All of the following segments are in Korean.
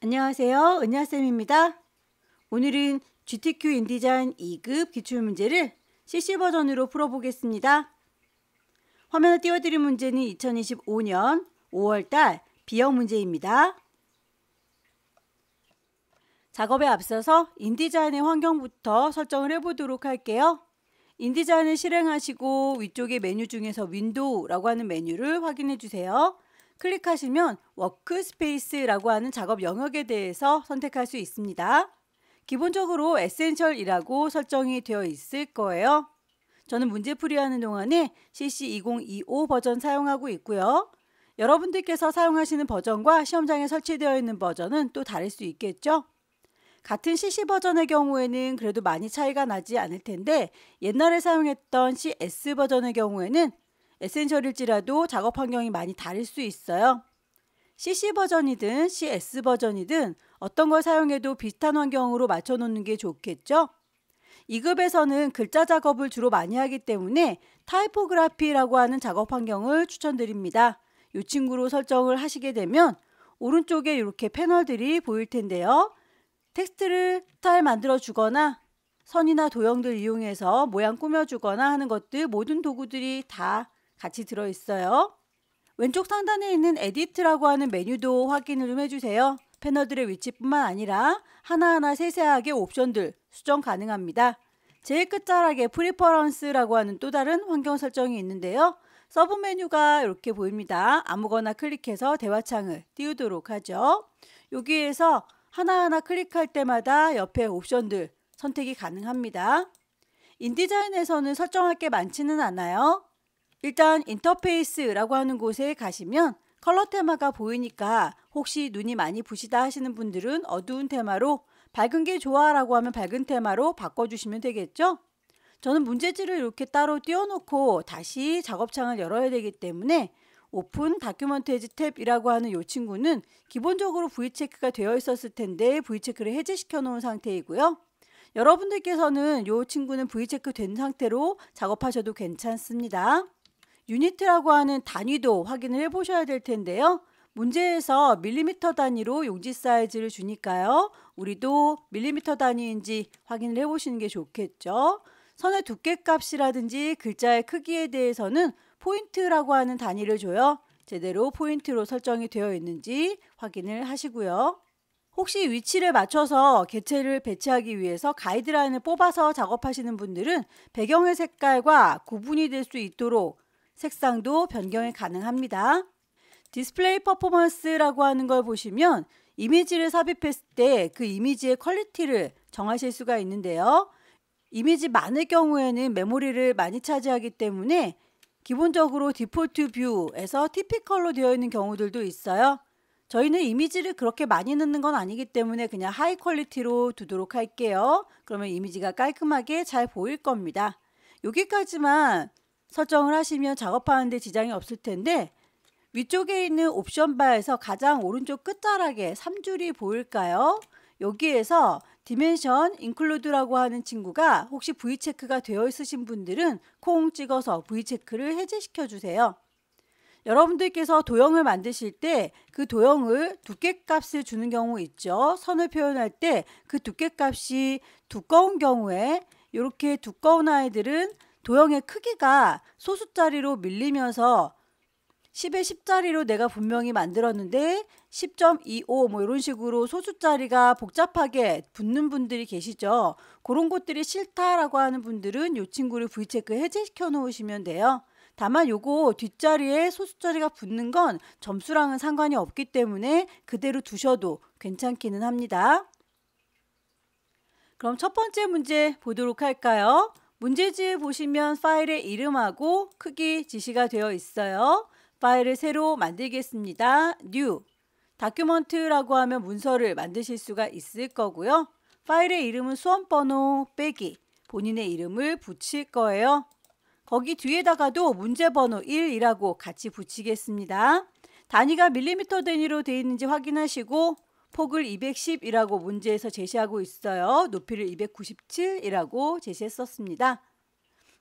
안녕하세요. 은하쌤입니다. 오늘은 GTQ 인디자인 2급 기출문제를 CC 버전으로 풀어보겠습니다. 화면에 띄워드린 문제는 2025년 5월달 B형 문제입니다. 작업에 앞서서 인디자인의 환경부터 설정을 해보도록 할게요. 인디자인을 실행하시고 위쪽의 메뉴 중에서 윈도우라고 하는 메뉴를 확인해 주세요. 클릭하시면 워크스페이스라고 하는 작업 영역에 대해서 선택할 수 있습니다. 기본적으로 에센셜이라고 설정이 되어 있을 거예요. 저는 문제풀이하는 동안에 CC2025 버전 사용하고 있고요. 여러분들께서 사용하시는 버전과 시험장에 설치되어 있는 버전은 또 다를 수 있겠죠? 같은 CC 버전의 경우에는 그래도 많이 차이가 나지 않을 텐데 옛날에 사용했던 CS 버전의 경우에는 에센셜일지라도 작업 환경이 많이 다를 수 있어요. CC 버전이든 CS 버전이든 어떤 걸 사용해도 비슷한 환경으로 맞춰놓는 게 좋겠죠? 2급에서는 글자 작업을 주로 많이 하기 때문에 타이포그라피라고 하는 작업 환경을 추천드립니다. 이 친구로 설정을 하시게 되면 오른쪽에 이렇게 패널들이 보일 텐데요. 텍스트를 스타일 만들어 주거나 선이나 도형들 이용해서 모양 꾸며주거나 하는 것들 모든 도구들이 다 같이 들어있어요. 왼쪽 상단에 있는 에디트라고 하는 메뉴도 확인을 좀 해주세요. 패널들의 위치뿐만 아니라 하나하나 세세하게 옵션들 수정 가능합니다. 제일 끝자락에 프리퍼런스라고 하는 또 다른 환경 설정이 있는데요. 서브 메뉴가 이렇게 보입니다. 아무거나 클릭해서 대화창을 띄우도록 하죠. 여기에서 하나하나 클릭할 때마다 옆에 옵션들 선택이 가능합니다. 인디자인에서는 설정할 게 많지는 않아요. 일단 인터페이스라고 하는 곳에 가시면 컬러 테마가 보이니까 혹시 눈이 많이 부시다 하시는 분들은 어두운 테마로, 밝은 게 좋아 라고 하면 밝은 테마로 바꿔주시면 되겠죠? 저는 문제지를 이렇게 따로 띄워놓고 다시 작업창을 열어야 되기 때문에 오픈 다큐먼테이지 탭이라고 하는 이 친구는 기본적으로 V체크가 되어 있었을 텐데 V체크를 해제시켜 놓은 상태이고요. 여러분들께서는 이 친구는 V체크 된 상태로 작업하셔도 괜찮습니다. 유니트라고 하는 단위도 확인을 해 보셔야 될 텐데요. 문제에서 밀리미터 단위로 용지 사이즈를 주니까요. 우리도 밀리미터 단위인지 확인을 해 보시는 게 좋겠죠. 선의 두께 값이라든지 글자의 크기에 대해서는 포인트라고 하는 단위를 줘요. 제대로 포인트로 설정이 되어 있는지 확인을 하시고요. 혹시 위치를 맞춰서 객체를 배치하기 위해서 가이드라인을 뽑아서 작업하시는 분들은 배경의 색깔과 구분이 될 수 있도록 색상도 변경이 가능합니다. 디스플레이 퍼포먼스라고 하는 걸 보시면 이미지를 삽입했을 때 그 이미지의 퀄리티를 정하실 수가 있는데요. 이미지 많을 경우에는 메모리를 많이 차지하기 때문에 기본적으로 디폴트 뷰에서 티피컬로 되어 있는 경우들도 있어요. 저희는 이미지를 그렇게 많이 넣는 건 아니기 때문에 그냥 하이 퀄리티로 두도록 할게요. 그러면 이미지가 깔끔하게 잘 보일 겁니다. 여기까지만 설정을 하시면 작업하는데 지장이 없을 텐데 위쪽에 있는 옵션 바에서 가장 오른쪽 끝자락에 3줄이 보일까요? 여기에서 디멘션 인클루드라고 하는 친구가 혹시 V체크가 되어 있으신 분들은 콩 찍어서 V체크를 해제시켜 주세요. 여러분들께서 도형을 만드실 때 그 도형을 두께값을 주는 경우 있죠. 선을 표현할 때 그 두께값이 두꺼운 경우에 이렇게 두꺼운 아이들은 도형의 크기가 소수자리로 밀리면서 10에 10짜리로 내가 분명히 만들었는데 10.25 뭐 이런 식으로 소수자리가 복잡하게 붙는 분들이 계시죠. 그런 것들이 싫다라고 하는 분들은 이 친구를 V체크 해제시켜 놓으시면 돼요. 다만 요거 뒷자리에 소수자리가 붙는 건 점수랑은 상관이 없기 때문에 그대로 두셔도 괜찮기는 합니다. 그럼 첫 번째 문제 보도록 할까요? 문제지에 보시면 파일의 이름하고 크기 지시가 되어 있어요. 파일을 새로 만들겠습니다. New. 다큐먼트라고 하면 문서를 만드실 수가 있을 거고요. 파일의 이름은 수험번호 빼기 본인의 이름을 붙일 거예요. 거기 뒤에다가도 문제번호 1이라고 같이 붙이겠습니다. 단위가 밀리미터 단위로 되어 있는지 확인하시고 폭을 210이라고 문제에서 제시하고 있어요. 높이를 297이라고 제시했었습니다.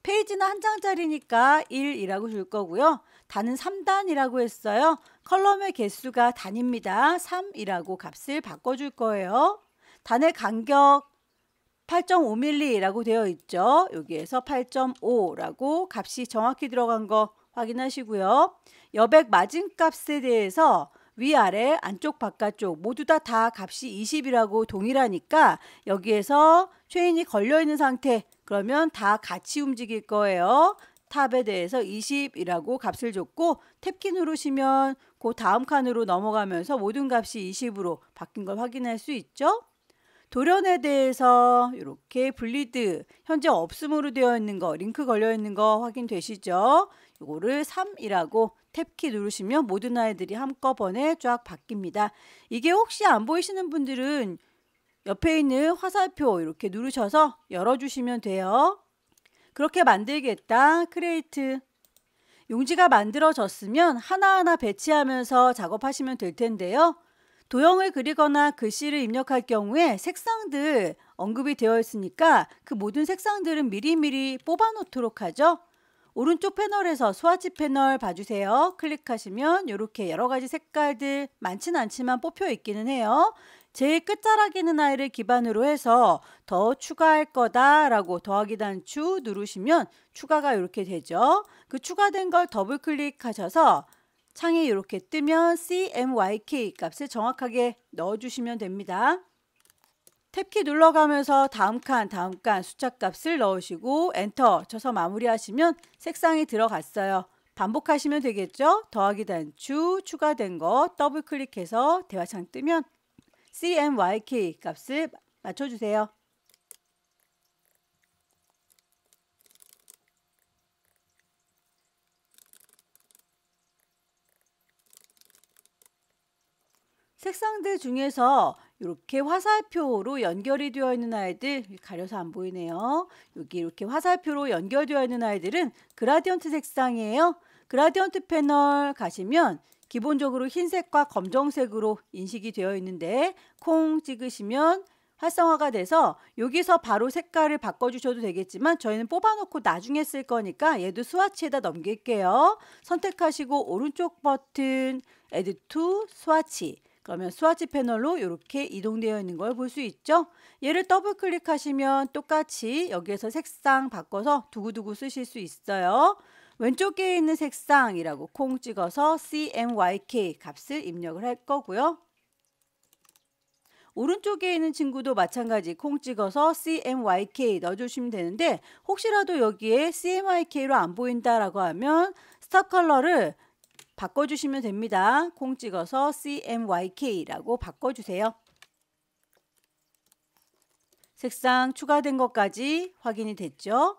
페이지는 한 장짜리니까 1이라고 줄 거고요. 단은 3단이라고 했어요. 컬럼의 개수가 단입니다. 3이라고 값을 바꿔줄 거예요. 단의 간격 8.5mm라고 되어 있죠. 여기에서 8.5라고 값이 정확히 들어간 거 확인하시고요. 여백 마진값에 대해서 위아래 안쪽 바깥쪽 모두 다 값이 20이라고 동일하니까 여기에서 체인이 걸려있는 상태 그러면 다 같이 움직일 거예요. 탑에 대해서 20이라고 값을 줬고 탭키 누르시면 그 다음 칸으로 넘어가면서 모든 값이 20으로 바뀐 걸 확인할 수 있죠. 돌연에 대해서 이렇게 블리드 현재 없음으로 되어 있는 거 링크 걸려 있는 거 확인되시죠? 이거를 3이라고 탭키 누르시면 모든 아이들이 한꺼번에 쫙 바뀝니다. 이게 혹시 안 보이시는 분들은 옆에 있는 화살표 이렇게 누르셔서 열어주시면 돼요. 그렇게 만들겠다. 크리에이트. 용지가 만들어졌으면 하나하나 배치하면서 작업하시면 될 텐데요. 도형을 그리거나 글씨를 입력할 경우에 색상들 언급이 되어 있으니까 그 모든 색상들은 미리미리 뽑아 놓도록 하죠. 오른쪽 패널에서 스와치 패널 봐주세요. 클릭하시면 이렇게 여러 가지 색깔들 많지는 않지만 뽑혀 있기는 해요. 제일 끝자락에 있는 아이를 기반으로 해서 더 추가할 거다라고 더하기 단추 누르시면 추가가 이렇게 되죠. 그 추가된 걸 더블 클릭하셔서 창이 이렇게 뜨면 CMYK 값을 정확하게 넣어주시면 됩니다. 탭키 눌러가면서 다음 칸 숫자 값을 넣으시고 엔터 쳐서 마무리하시면 색상이 들어갔어요. 반복하시면 되겠죠? 더하기 단추 추가된 거 더블 클릭해서 대화창 뜨면 CMYK 값을 맞춰주세요. 색상들 중에서 이렇게 화살표로 연결이 되어 있는 아이들 가려서 안 보이네요. 여기 이렇게 화살표로 연결되어 있는 아이들은 그라디언트 색상이에요. 그라디언트 패널 가시면 기본적으로 흰색과 검정색으로 인식이 되어 있는데 콩 찍으시면 활성화가 돼서 여기서 바로 색깔을 바꿔주셔도 되겠지만 저희는 뽑아놓고 나중에 쓸 거니까 얘도 스와치에다 넘길게요. 선택하시고 오른쪽 버튼 Add to 스와치 그러면 스와치 패널로 이렇게 이동되어 있는 걸 볼 수 있죠. 얘를 더블 클릭하시면 똑같이 여기에서 색상 바꿔서 두고두고 쓰실 수 있어요. 왼쪽에 있는 색상이라고 콩 찍어서 CMYK 값을 입력을 할 거고요. 오른쪽에 있는 친구도 마찬가지 콩 찍어서 CMYK 넣어주시면 되는데 혹시라도 여기에 CMYK로 안 보인다라고 하면 스탑 컬러를 바꿔주시면 됩니다. 콩 찍어서 CMYK라고 바꿔주세요. 색상 추가된 것까지 확인이 됐죠.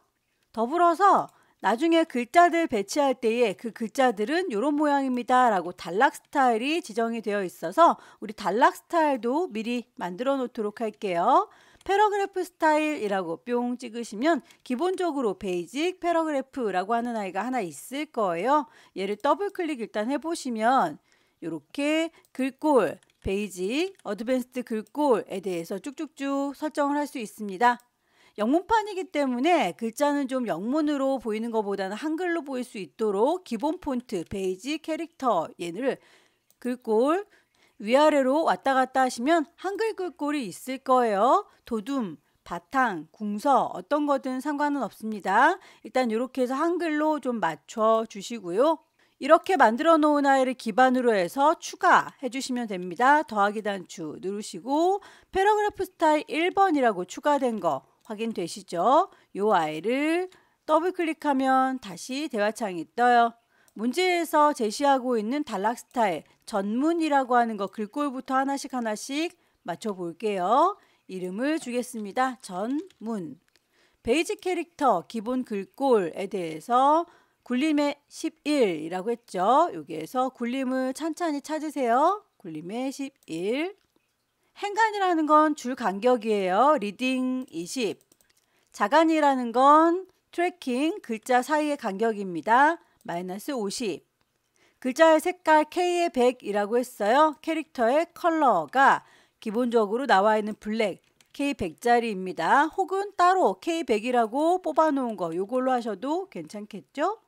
더불어서 나중에 글자들 배치할 때에 그 글자들은 이런 모양입니다 라고 단락 스타일이 지정이 되어 있어서 우리 단락 스타일도 미리 만들어 놓도록 할게요. 패러그래프 스타일이라고 뿅 찍으시면 기본적으로 베이직 패러그래프라고 하는 아이가 하나 있을 거예요. 얘를 더블 클릭 일단 해보시면 이렇게 글꼴, 베이직, 어드밴스드 글꼴에 대해서 쭉쭉쭉 설정을 할 수 있습니다. 영문판이기 때문에 글자는 좀 영문으로 보이는 것보다는 한글로 보일 수 있도록 기본 폰트, 베이직 캐릭터 얘를 글꼴 위아래로 왔다 갔다 하시면 한글 글꼴이 있을 거예요. 도둠, 바탕, 궁서 어떤 거든 상관은 없습니다. 일단 이렇게 해서 한글로 좀 맞춰 주시고요. 이렇게 만들어 놓은 아이를 기반으로 해서 추가해 주시면 됩니다. 더하기 단추 누르시고 패러그래프 스타일 1번이라고 추가된 거 확인되시죠? 이 아이를 더블 클릭하면 다시 대화창이 떠요. 문제에서 제시하고 있는 단락 스타일 전문이라고 하는 거 글꼴부터 하나씩 맞춰 볼게요. 이름을 주겠습니다. 전문. 베이직 캐릭터 기본 글꼴에 대해서 굴림의 11이라고 했죠. 여기에서 굴림을 찬찬히 찾으세요. 굴림의 11. 행간이라는 건 줄 간격이에요. 리딩 20. 자간이라는 건 트래킹 글자 사이의 간격입니다. 마이너스 50. 글자의 색깔 K의 100이라고 했어요. 캐릭터의 컬러가 기본적으로 나와 있는 블랙 K100짜리입니다. 혹은 따로 K100이라고 뽑아놓은 거 요걸로 하셔도 괜찮겠죠?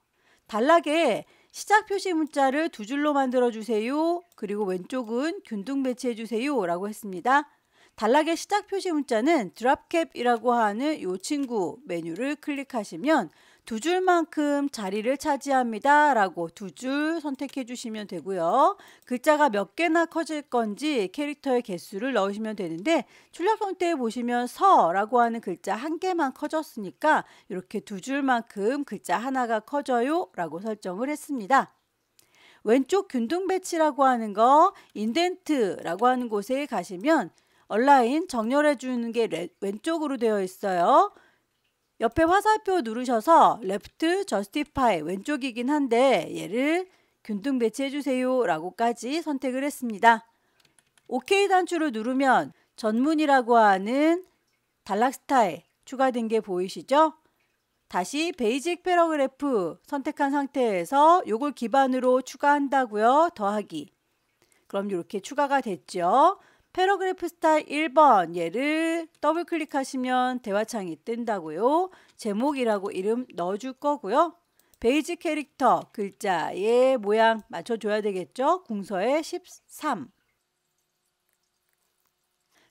단락에 시작 표시 문자를 두 줄로 만들어 주세요. 그리고 왼쪽은 균등 배치해 주세요 라고 했습니다. 단락의 시작 표시 문자는 드랍캡이라고 하는 이 친구 메뉴를 클릭하시면 두 줄만큼 자리를 차지합니다 라고 두 줄 선택해 주시면 되고요. 글자가 몇 개나 커질 건지 캐릭터의 개수를 넣으시면 되는데 출력 형태에 보시면 서라고 하는 글자 한 개만 커졌으니까 이렇게 두 줄만큼 글자 하나가 커져요 라고 설정을 했습니다. 왼쪽 균등 배치라고 하는 거 인덴트라고 하는 곳에 가시면 얼라인 정렬해 주는 게 왼쪽으로 되어 있어요. 옆에 화살표 누르셔서 레프트 저스티파이 왼쪽이긴 한데 얘를 균등 배치해 주세요 라고까지 선택을 했습니다. OK 단추를 누르면 전문이라고 하는 단락 스타일 추가된 게 보이시죠? 다시 베이직 패러그래프 선택한 상태에서 요걸 기반으로 추가한다고요. 더하기. 그럼 이렇게 추가가 됐죠. 패러그래프 스타일 1번 얘를 더블 클릭하시면 대화창이 뜬다고요. 제목이라고 이름 넣어줄 거고요. 베이직 캐릭터 글자의 모양 맞춰줘야 되겠죠. 궁서의 13.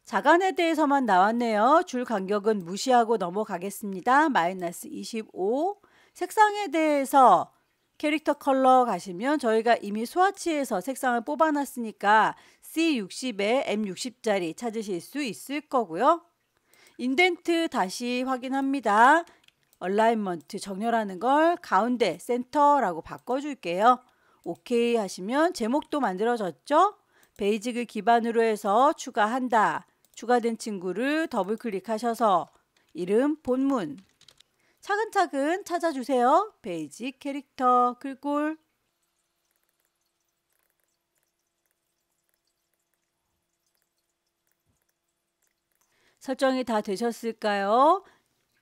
자간에 대해서만 나왔네요. 줄 간격은 무시하고 넘어가겠습니다. 마이너스 25. 색상에 대해서 캐릭터 컬러 가시면 저희가 이미 스와치에서 색상을 뽑아놨으니까 C60에 M60짜리 찾으실 수 있을 거고요. 인덴트 다시 확인합니다. 얼라인먼트 정렬하는 걸 가운데 센터라고 바꿔줄게요. OK 하시면 제목도 만들어졌죠? 베이직을 기반으로 해서 추가한다. 추가된 친구를 더블 클릭하셔서 이름 본문 차근차근 찾아주세요. 베이직 캐릭터 글꼴 설정이 다 되셨을까요?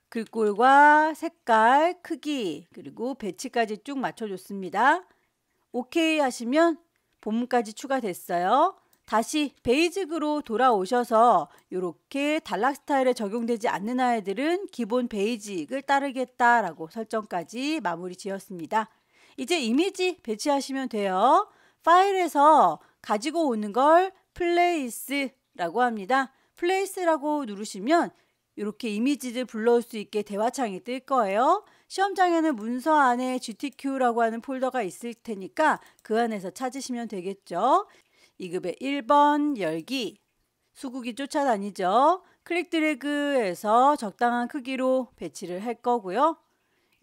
글꼴과 색깔, 크기, 그리고 배치까지 쭉 맞춰줬습니다. OK 하시면 본문까지 추가됐어요. 다시 베이직으로 돌아오셔서 이렇게 단락 스타일에 적용되지 않는 아이들은 기본 베이직을 따르겠다라고 설정까지 마무리 지었습니다. 이제 이미지 배치하시면 돼요. 파일에서 가지고 오는 걸 플레이스라고 합니다. 플레이스라고 누르시면 이렇게 이미지를 불러올 수 있게 대화창이 뜰 거예요. 시험장에는 문서 안에 GTQ라고 하는 폴더가 있을 테니까 그 안에서 찾으시면 되겠죠. 2급의 1번 열기 수국이 쫓아다니죠. 클릭 드래그해서 적당한 크기로 배치를 할 거고요.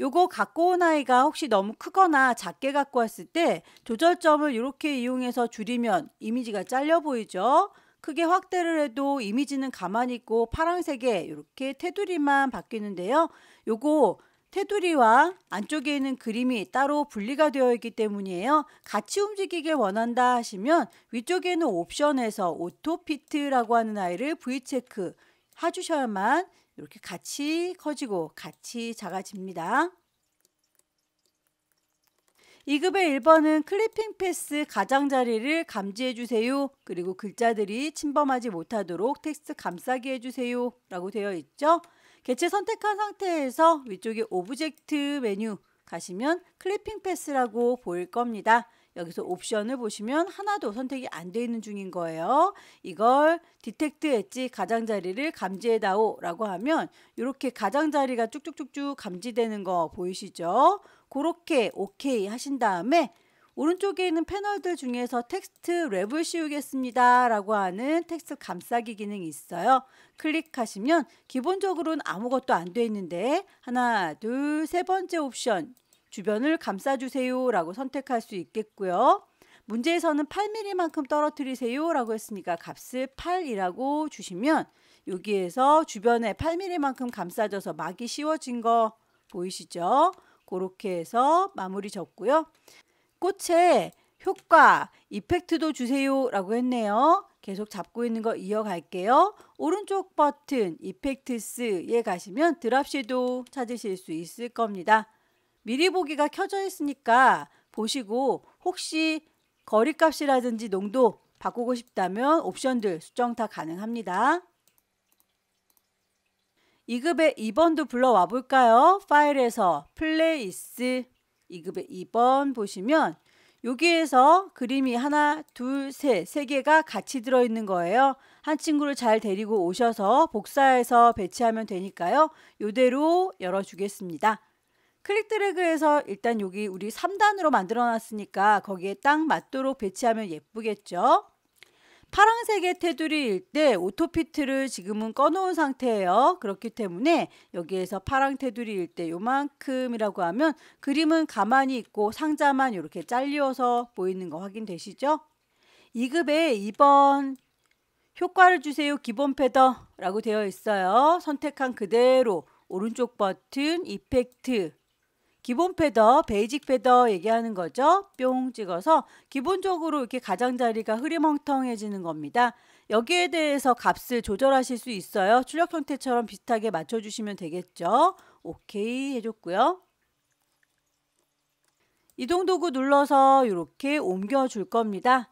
요거 갖고 온 아이가 혹시 너무 크거나 작게 갖고 왔을 때 조절점을 이렇게 이용해서 줄이면 이미지가 잘려 보이죠. 크게 확대를 해도 이미지는 가만히 있고 파란색에 이렇게 테두리만 바뀌는데요. 요거 테두리와 안쪽에 있는 그림이 따로 분리가 되어 있기 때문이에요. 같이 움직이길 원한다 하시면 위쪽에 있는 옵션에서 오토피트라고 하는 아이를 V체크 해주셔야만 이렇게 같이 커지고 같이 작아집니다. 2급의 1번은 클리핑 패스 가장자리를 감지해 주세요. 그리고 글자들이 침범하지 못하도록 텍스트 감싸기 해주세요 라고 되어 있죠. 개체 선택한 상태에서 위쪽에 오브젝트 메뉴 가시면 클리핑 패스라고 보일 겁니다. 여기서 옵션을 보시면 하나도 선택이 안 되어 있는 중인 거예요. 이걸 디텍트 엣지 가장자리를 감지해다오 라고 하면 이렇게 가장자리가 쭉쭉쭉쭉 감지되는 거 보이시죠? 그렇게 OK 하신 다음에 오른쪽에 있는 패널들 중에서 텍스트 랩을 씌우겠습니다 라고 하는 텍스트 감싸기 기능이 있어요. 클릭하시면 기본적으로는 아무것도 안 돼 있는데 하나, 둘, 세 번째 옵션 주변을 감싸주세요 라고 선택할 수 있겠고요. 문제에서는 8mm만큼 떨어뜨리세요 라고 했으니까 값을 8이라고 주시면 여기에서 주변에 8mm만큼 감싸져서 막이 씌워진 거 보이시죠? 그렇게 해서 마무리 졌고요. 꽃에 효과, 이펙트도 주세요 라고 했네요. 계속 잡고 있는 거 이어갈게요. 오른쪽 버튼 이펙트스에 가시면 드랍 섀도우 찾으실 수 있을 겁니다. 미리 보기가 켜져 있으니까 보시고 혹시 거리값이라든지 농도 바꾸고 싶다면 옵션들 수정 다 가능합니다. 2급의 2번도 불러와 볼까요? 파일에서 플레이스 2급의 2번 보시면 여기에서 그림이 하나, 둘, 셋, 세 개가 같이 들어있는 거예요. 한 친구를 잘 데리고 오셔서 복사해서 배치하면 되니까요. 이대로 열어주겠습니다. 클릭 드래그해서 일단 여기 우리 3단으로 만들어 놨으니까 거기에 딱 맞도록 배치하면 예쁘겠죠? 파란색의 테두리일 때 오토피트를 지금은 꺼놓은 상태예요. 그렇기 때문에 여기에서 파란 테두리일 때 요만큼이라고 하면 그림은 가만히 있고 상자만 이렇게 잘려서 보이는 거 확인되시죠? 2급에 2번 효과를 주세요. 기본 패더라고 되어 있어요. 선택한 그대로 오른쪽 버튼 이펙트 기본 패더, 베이직 패더 얘기하는 거죠. 뿅 찍어서 기본적으로 이렇게 가장자리가 흐리멍텅해지는 겁니다. 여기에 대해서 값을 조절하실 수 있어요. 출력 형태처럼 비슷하게 맞춰주시면 되겠죠. 오케이 해줬고요. 이동 도구 눌러서 이렇게 옮겨줄 겁니다.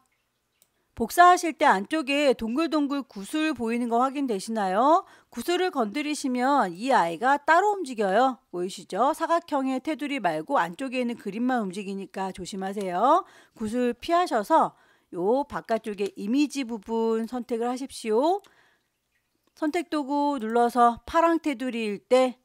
복사하실 때 안쪽에 동글동글 구슬 보이는 거 확인되시나요? 구슬을 건드리시면 이 아이가 따로 움직여요. 보이시죠? 사각형의 테두리 말고 안쪽에 있는 그림만 움직이니까 조심하세요. 구슬 피하셔서 요 바깥쪽에 이미지 부분 선택을 하십시오. 선택 도구 눌러서 파랑 테두리일 때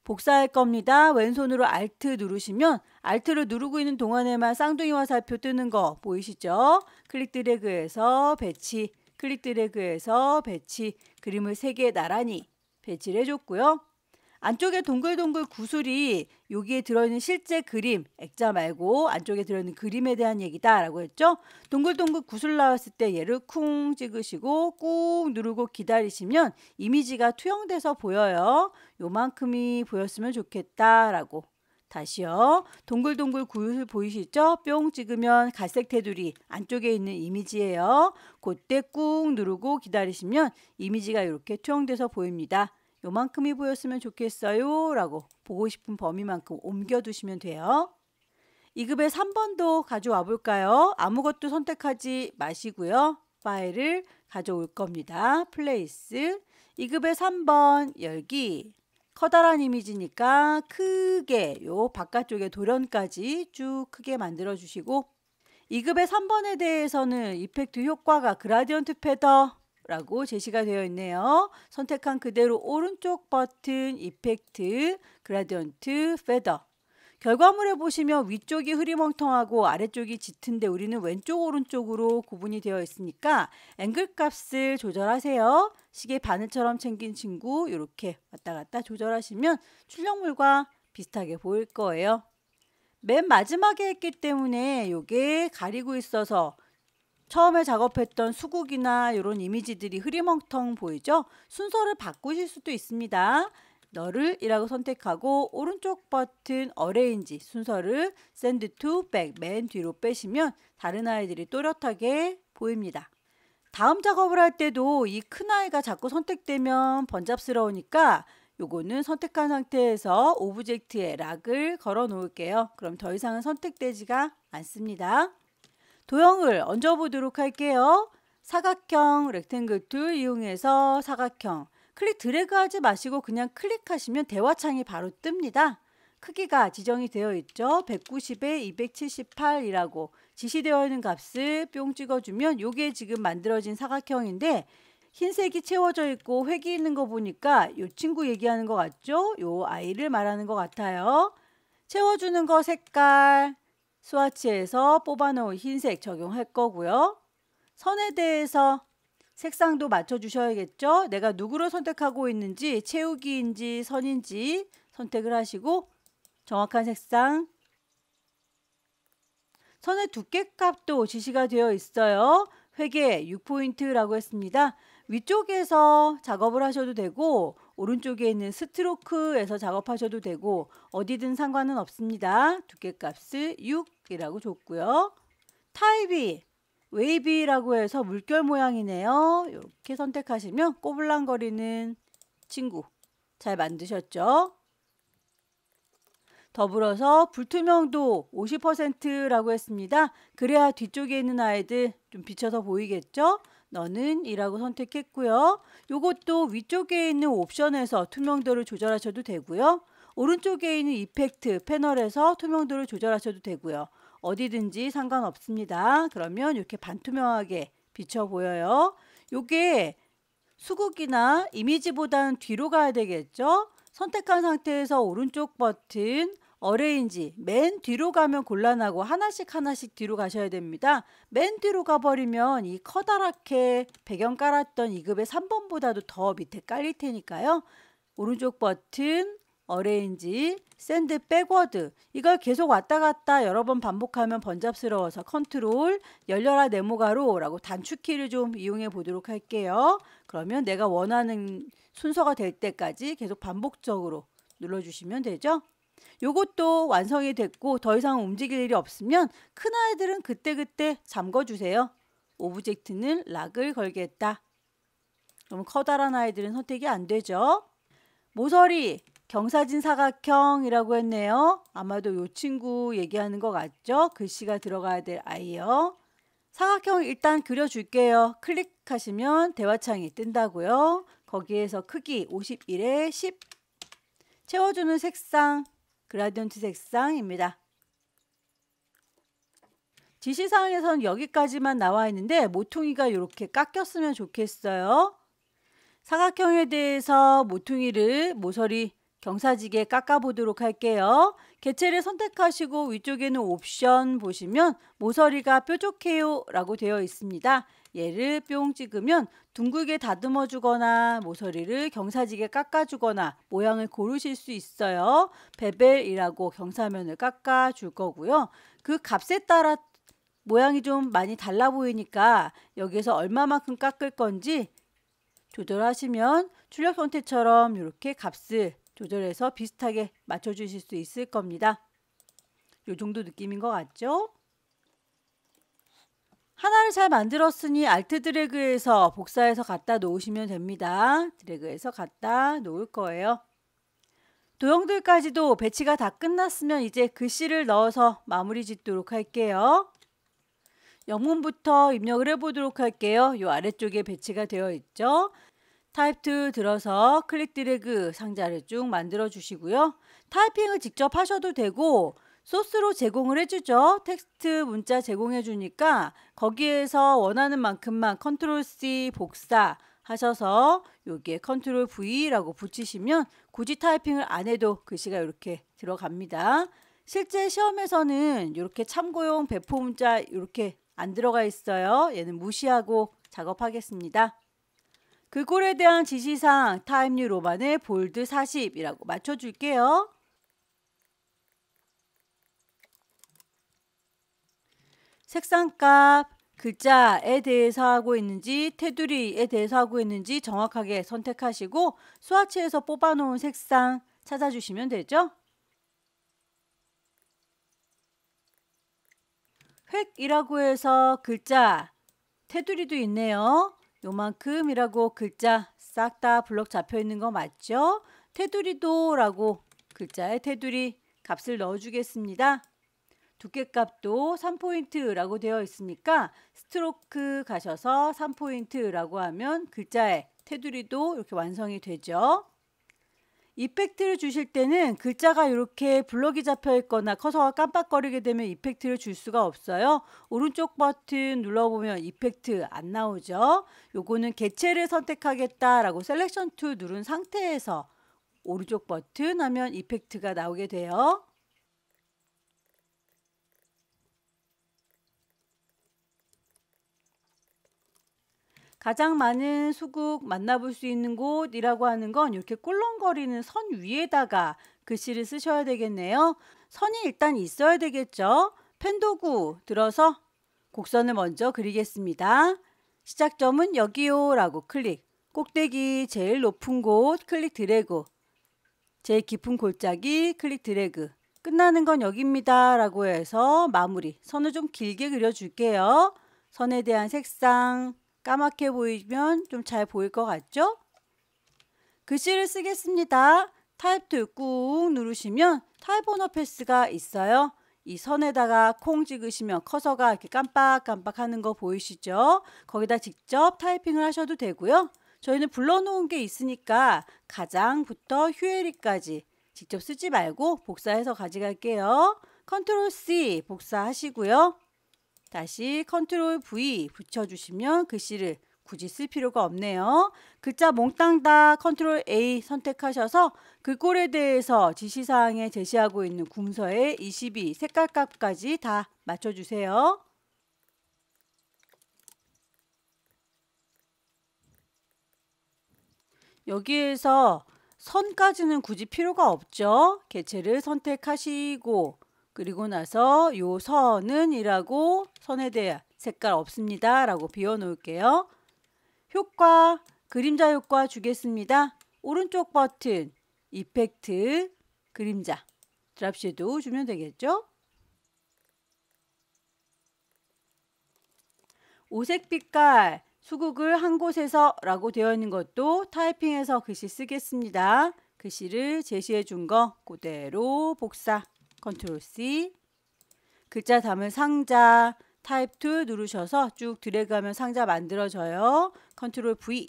복사할 겁니다. 왼손으로 Alt 누르시면 Alt를 누르고 있는 동안에만 쌍둥이 화살표 뜨는 거 보이시죠? 클릭 드래그해서 배치, 클릭 드래그해서 배치, 그림을 3개 나란히 배치를 해줬고요. 안쪽에 동글동글 구슬이 여기에 들어있는 실제 그림, 액자 말고 안쪽에 들어있는 그림에 대한 얘기다 라고 했죠. 동글동글 구슬 나왔을 때 얘를 쿵 찍으시고 꾹 누르고 기다리시면 이미지가 투영돼서 보여요. 요만큼이 보였으면 좋겠다 라고. 다시요. 동글동글 구슬 보이시죠? 뿅 찍으면 갈색 테두리 안쪽에 있는 이미지예요. 그때 꾹 누르고 기다리시면 이미지가 이렇게 투영돼서 보입니다. 요만큼이 보였으면 좋겠어요 라고 보고 싶은 범위만큼 옮겨두시면 돼요. 2급의 3번도 가져와 볼까요? 아무것도 선택하지 마시고요. 파일을 가져올 겁니다. 플레이스 2급의 3번 열기 커다란 이미지니까 크게 요 바깥쪽에 돌연까지 쭉 크게 만들어 주시고 2급의 3번에 대해서는 이펙트 효과가 그라디언트 패더 라고 제시가 되어 있네요. 선택한 그대로 오른쪽 버튼 이펙트 그라디언트 페더 결과물에 보시면 위쪽이 흐리멍텅하고 아래쪽이 짙은데 우리는 왼쪽 오른쪽으로 구분이 되어 있으니까 앵글 값을 조절하세요. 시계 바늘처럼 챙긴 친구 이렇게 왔다 갔다 조절하시면 출력물과 비슷하게 보일 거예요. 맨 마지막에 했기 때문에 이게 가리고 있어서 처음에 작업했던 수국이나 이런 이미지들이 흐리멍텅 보이죠? 순서를 바꾸실 수도 있습니다. 너를 이라고 선택하고 오른쪽 버튼 어레인지 순서를 send to back 맨 뒤로 빼시면 다른 아이들이 또렷하게 보입니다. 다음 작업을 할 때도 이 큰 아이가 자꾸 선택되면 번잡스러우니까 요거는 선택한 상태에서 오브젝트에 락을 걸어 놓을게요. 그럼 더 이상은 선택되지가 않습니다. 도형을 얹어보도록 할게요. 사각형 렉탱글 툴 이용해서 사각형 클릭 드래그 하지 마시고 그냥 클릭하시면 대화창이 바로 뜹니다. 크기가 지정이 되어 있죠. 190에 278이라고 지시되어 있는 값을 뿅 찍어주면 이게 지금 만들어진 사각형인데 흰색이 채워져 있고 획이 있는 거 보니까 이 친구 얘기하는 것 같죠? 이 아이를 말하는 것 같아요. 채워주는 거 색깔 스와치에서 뽑아놓은 흰색 적용할 거고요. 선에 대해서 색상도 맞춰주셔야겠죠. 내가 누구를 선택하고 있는지 채우기인지 선인지 선택을 하시고 정확한 색상 선의 두께 값도 지시가 되어 있어요. 회계 6포인트라고 했습니다. 위쪽에서 작업을 하셔도 되고 오른쪽에 있는 스트로크에서 작업하셔도 되고 어디든 상관은 없습니다. 두께값을 6이라고 줬고요. 타입이 웨이비라고 해서 물결 모양이네요. 이렇게 선택하시면 꼬불랑거리는 친구 잘 만드셨죠? 더불어서 불투명도 50%라고 했습니다. 그래야 뒤쪽에 있는 아이들 좀 비춰서 보이겠죠? 너는 이라고 선택했고요. 요것도 위쪽에 있는 옵션에서 투명도를 조절하셔도 되고요. 오른쪽에 있는 이펙트 패널에서 투명도를 조절하셔도 되고요. 어디든지 상관없습니다. 그러면 이렇게 반투명하게 비쳐 보여요. 요게 수국이나 이미지보다는 뒤로 가야 되겠죠? 선택한 상태에서 오른쪽 버튼 어레인지 맨 뒤로 가면 곤란하고 하나씩 뒤로 가셔야 됩니다. 맨 뒤로 가버리면 이 커다랗게 배경 깔았던 이 급의 3번보다도 더 밑에 깔릴 테니까요. 오른쪽 버튼 어레인지 샌드 백워드 이걸 계속 왔다 갔다 여러 번 반복하면 번잡스러워서 컨트롤 열려라 네모가로 라고 단축키를 좀 이용해 보도록 할게요. 그러면 내가 원하는 순서가 될 때까지 계속 반복적으로 눌러주시면 되죠. 요것도 완성이 됐고 더 이상 움직일 일이 없으면 큰 아이들은 그때그때 잠궈주세요. 오브젝트는 락을 걸겠다. 너무 커다란 아이들은 선택이 안 되죠. 모서리 경사진 사각형이라고 했네요. 아마도 요 친구 얘기하는 것 같죠? 글씨가 들어가야 될 아이요. 사각형 일단 그려줄게요. 클릭하시면 대화창이 뜬다고요. 거기에서 크기 51에 10 채워주는 색상 그라디언트 색상입니다. 지시사항에서는 여기까지만 나와 있는데 모퉁이가 이렇게 깎였으면 좋겠어요. 사각형에 대해서 모서리 경사지게 깎아보도록 할게요. 개체를 선택하시고 위쪽에는 옵션 보시면 모서리가 뾰족해요 라고 되어 있습니다. 얘를 뿅 찍으면 둥글게 다듬어 주거나 모서리를 경사지게 깎아주거나 모양을 고르실 수 있어요. 베벨이라고 경사면을 깎아 줄 거고요. 그 값에 따라 모양이 좀 많이 달라 보이니까 여기에서 얼마만큼 깎을 건지 조절하시면 출력 형태처럼 이렇게 값을 조절해서 비슷하게 맞춰주실 수 있을 겁니다. 요 정도 느낌인 것 같죠? 하나를 잘 만들었으니 알트 드래그해서 복사해서 갖다 놓으시면 됩니다. 드래그해서 갖다 놓을 거예요. 도형들까지도 배치가 다 끝났으면 이제 글씨를 넣어서 마무리 짓도록 할게요. 영문부터 입력을 해보도록 할게요. 요 아래쪽에 배치가 되어 있죠. 타입 2 들어서 클릭 드래그 상자를 쭉 만들어 주시고요. 타이핑을 직접 하셔도 되고 소스로 제공을 해주죠. 텍스트 문자 제공해 주니까 거기에서 원하는 만큼만 컨트롤 C 복사 하셔서 여기에 컨트롤 V라고 붙이시면 굳이 타이핑을 안 해도 글씨가 이렇게 들어갑니다. 실제 시험에서는 이렇게 참고용 배포 문자 이렇게 안 들어가 있어요. 얘는 무시하고 작업하겠습니다. 글꼴에 대한 지시사항 타임 뉴 로만의 볼드 40이라고 맞춰줄게요. 색상값 글자에 대해서 하고 있는지 테두리에 대해서 하고 있는지 정확하게 선택하시고 스와치에서 뽑아놓은 색상 찾아주시면 되죠. 획이라고 해서 글자 테두리도 있네요. 요만큼이라고 글자 싹 다 블럭 잡혀 있는 거 맞죠? 테두리도 라고 글자의 테두리 값을 넣어주겠습니다. 두께값도 3포인트라고 되어 있으니까 스트로크 가셔서 3포인트라고 하면 글자의 테두리도 이렇게 완성이 되죠. 이펙트를 주실 때는 글자가 이렇게 블럭이 잡혀 있거나 커서가 깜빡거리게 되면 이펙트를 줄 수가 없어요. 오른쪽 버튼 눌러보면 이펙트 안 나오죠. 요거는 개체를 선택하겠다라고 셀렉션 툴 누른 상태에서 오른쪽 버튼 하면 이펙트가 나오게 돼요. 가장 많은 수국 만나볼 수 있는 곳이라고 하는 건 이렇게 꿀렁거리는 선 위에다가 글씨를 쓰셔야 되겠네요. 선이 일단 있어야 되겠죠. 펜 도구 들어서 곡선을 먼저 그리겠습니다. 시작점은 여기요 라고 클릭, 꼭대기 제일 높은 곳 클릭 드래그, 제일 깊은 골짜기 클릭 드래그, 끝나는 건 여기입니다 라고 해서 마무리, 선을 좀 길게 그려줄게요. 선에 대한 색상 까맣게 보이면 좀 잘 보일 것 같죠? 글씨를 쓰겠습니다. 타입 2 꾹 누르시면 타입 언어 패스가 있어요. 이 선에다가 콩 찍으시면 커서가 이렇게 깜빡깜빡 하는 거 보이시죠? 거기다 직접 타이핑을 하셔도 되고요. 저희는 불러놓은 게 있으니까 가장부터 휴에리까지 직접 쓰지 말고 복사해서 가져갈게요. 컨트롤 C 복사하시고요. 다시 컨트롤 V 붙여주시면 글씨를 굳이 쓸 필요가 없네요. 글자 몽땅 다 컨트롤 A 선택하셔서 글꼴에 대해서 지시사항에 제시하고 있는 궁서의 22 색깔값까지 다 맞춰주세요. 여기에서 선까지는 굳이 필요가 없죠. 개체를 선택하시고 그리고 나서 요 선은 이라고 선에 대해 색깔 없습니다 라고 비워 놓을게요. 효과, 그림자 효과 주겠습니다. 오른쪽 버튼, 이펙트, 그림자, 드랍 섀도우 주면 되겠죠? 오색 빛깔, 수국을 한 곳에서 라고 되어 있는 것도 타이핑해서 글씨 쓰겠습니다. 글씨를 제시해 준 거 그대로 복사, 컨트롤 C, 글자 담을 상자, 타입 2 누르셔서 쭉 드래그하면 상자 만들어져요. 컨트롤 V,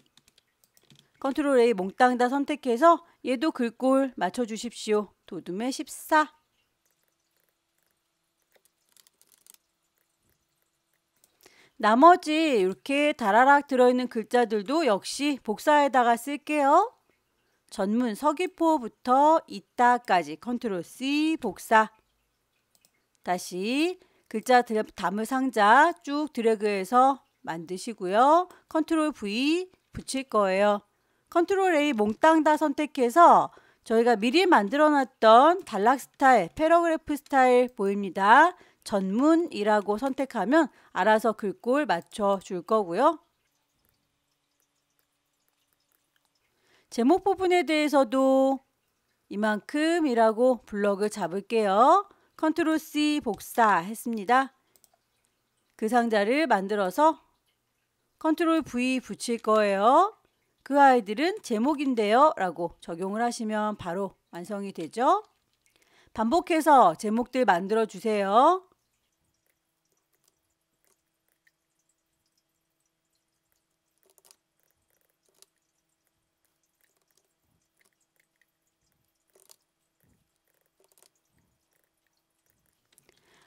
컨트롤 A 몽땅 다 선택해서 얘도 글꼴 맞춰주십시오. 도둠의 14. 나머지 이렇게 다라락 들어있는 글자들도 역시 복사에다가 쓸게요. 전문 서귀포부터 이따까지 컨트롤 C 복사. 다시 글자 담을 상자 쭉 드래그해서 만드시고요. 컨트롤 V 붙일 거예요. 컨트롤 A 몽땅 다 선택해서 저희가 미리 만들어 놨던 단락 스타일, 패러그래프 스타일 보입니다. 전문이라고 선택하면 알아서 글꼴 맞춰 줄 거고요. 제목 부분에 대해서도 이만큼이라고 블럭을 잡을게요. 컨트롤 C 복사했습니다. 그 상자를 만들어서 컨트롤 V 붙일 거예요. 그 아이들은 제목인데요 라고 적용을 하시면 바로 완성이 되죠. 반복해서 제목들 만들어 주세요.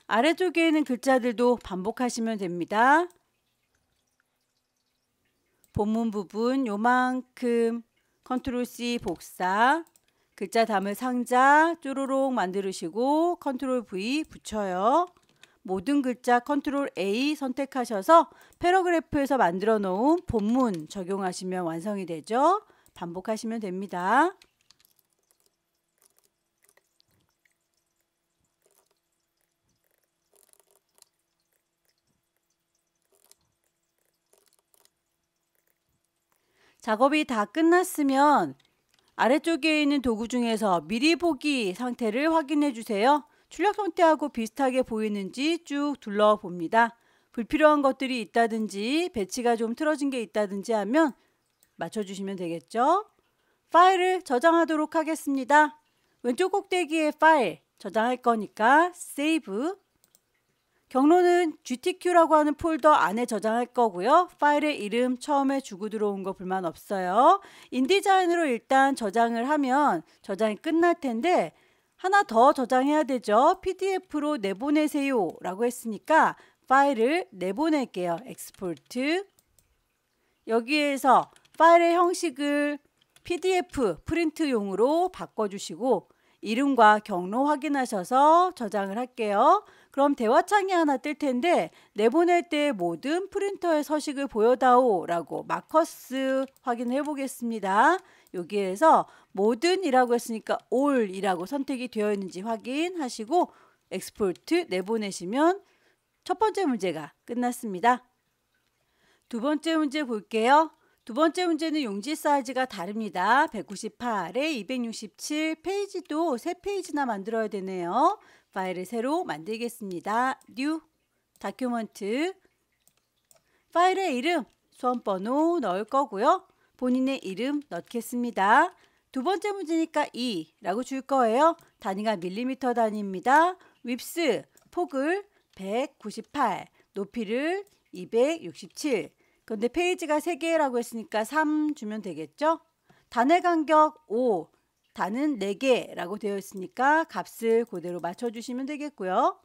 아래쪽에 있는 글자들도 반복하시면 됩니다. 본문 부분 요만큼 컨트롤 C 복사, 글자 담을 상자 쪼로록 만드시고 컨트롤 V 붙여요. 모든 글자 컨트롤 A 선택하셔서 패러그래프에서 만들어 놓은 본문 적용하시면 완성이 되죠. 반복하시면 됩니다. 작업이 다 끝났으면 아래쪽에 있는 도구 중에서 미리 보기 상태를 확인해 주세요. 출력 상태하고 비슷하게 보이는지 쭉 둘러봅니다. 불필요한 것들이 있다든지 배치가 좀 틀어진 게 있다든지 하면 맞춰주시면 되겠죠. 파일을 저장하도록 하겠습니다. 왼쪽 꼭대기에 파일 저장할 거니까 세이브. 경로는 GTQ라고 하는 폴더 안에 저장할 거고요. 파일의 이름 처음에 주고 들어온 거 불만 없어요. 인디자인으로 일단 저장을 하면 저장이 끝날 텐데 하나 더 저장해야 되죠. PDF로 내보내세요 라고 했으니까 파일을 내보낼게요. 엑스포트. 여기에서 파일의 형식을 PDF 프린트용으로 바꿔주시고 이름과 경로 확인하셔서 저장을 할게요. 그럼 대화창이 하나 뜰 텐데 내보낼 때 모든 프린터의 서식을 보여다오 라고 마커스 확인해 보겠습니다. 여기에서 모든이라고 했으니까 all이라고 선택이 되어 있는지 확인하시고 엑스포트 내보내시면 첫 번째 문제가 끝났습니다. 두 번째 문제 볼게요. 두 번째 문제는 용지 사이즈가 다릅니다. 198에 267 페이지도 3페이지나 만들어야 되네요. 파일을 새로 만들겠습니다. New, 다큐먼트, 파일의 이름, 수험번호 넣을 거고요. 본인의 이름 넣겠습니다. 두 번째 문제니까 2라고 줄 거예요. 단위가 밀리미터 단위입니다. 윕스 폭을 198, 높이를 267. 그런데 페이지가 3개라고 했으니까 3 주면 되겠죠? 단의 간격 5, 단은 4개라고 되어 있으니까 값을 그대로 맞춰주시면 되겠고요.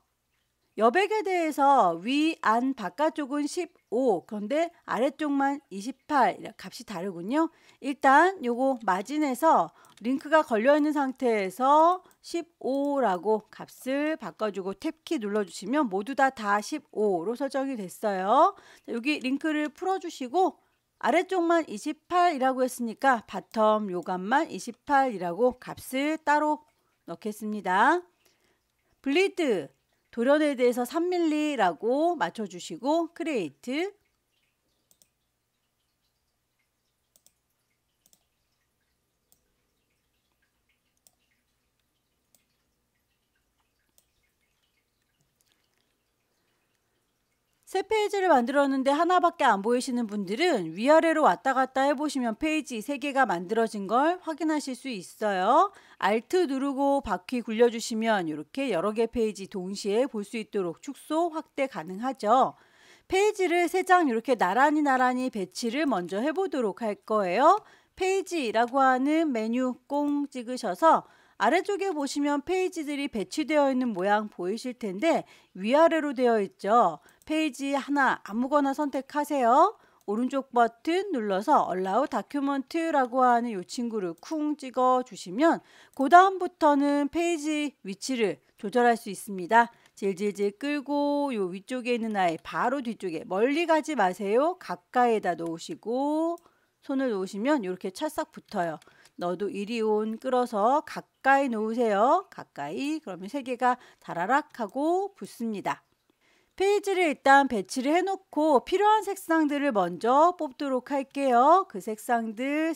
여백에 대해서 위, 안, 바깥쪽은 15, 그런데 아래쪽만 28 값이 다르군요. 일단 요거 마진에서 링크가 걸려있는 상태에서 15라고 값을 바꿔주고 탭키 눌러주시면 모두 다 15로 설정이 됐어요. 여기 링크를 풀어주시고 아래쪽만 28이라고 했으니까 바텀 요 값만 28이라고 값을 따로 넣겠습니다. 블리드 돌연에 대해서 3mm라고 맞춰주시고 크리에이트. 새 페이지를 만들었는데 하나밖에 안 보이시는 분들은 위아래로 왔다 갔다 해보시면 페이지 3개가 만들어진 걸 확인하실 수 있어요. Alt 누르고 바퀴 굴려주시면 이렇게 여러 개 페이지 동시에 볼 수 있도록 축소, 확대 가능하죠. 페이지를 3장 이렇게 나란히 배치를 먼저 해보도록 할 거예요. 페이지라고 하는 메뉴 꽁 찍으셔서 아래쪽에 보시면 페이지들이 배치되어 있는 모양 보이실 텐데 위아래로 되어 있죠. 페이지 하나 아무거나 선택하세요. 오른쪽 버튼 눌러서 Allow Document라고 하는 이 친구를 쿵 찍어 주시면 그 다음부터는 페이지 위치를 조절할 수 있습니다. 질질질 끌고 요 위쪽에 있는 아이 바로 뒤쪽에 멀리 가지 마세요. 가까이에다 놓으시고 손을 놓으시면 이렇게 찰싹 붙어요. 너도 이리 온 끌어서 가까이 놓으세요. 가까이. 그러면 3개가 다라락 하고 붙습니다. 페이지를 일단 배치를 해놓고 필요한 색상들을 먼저 뽑도록 할게요. 그 색상들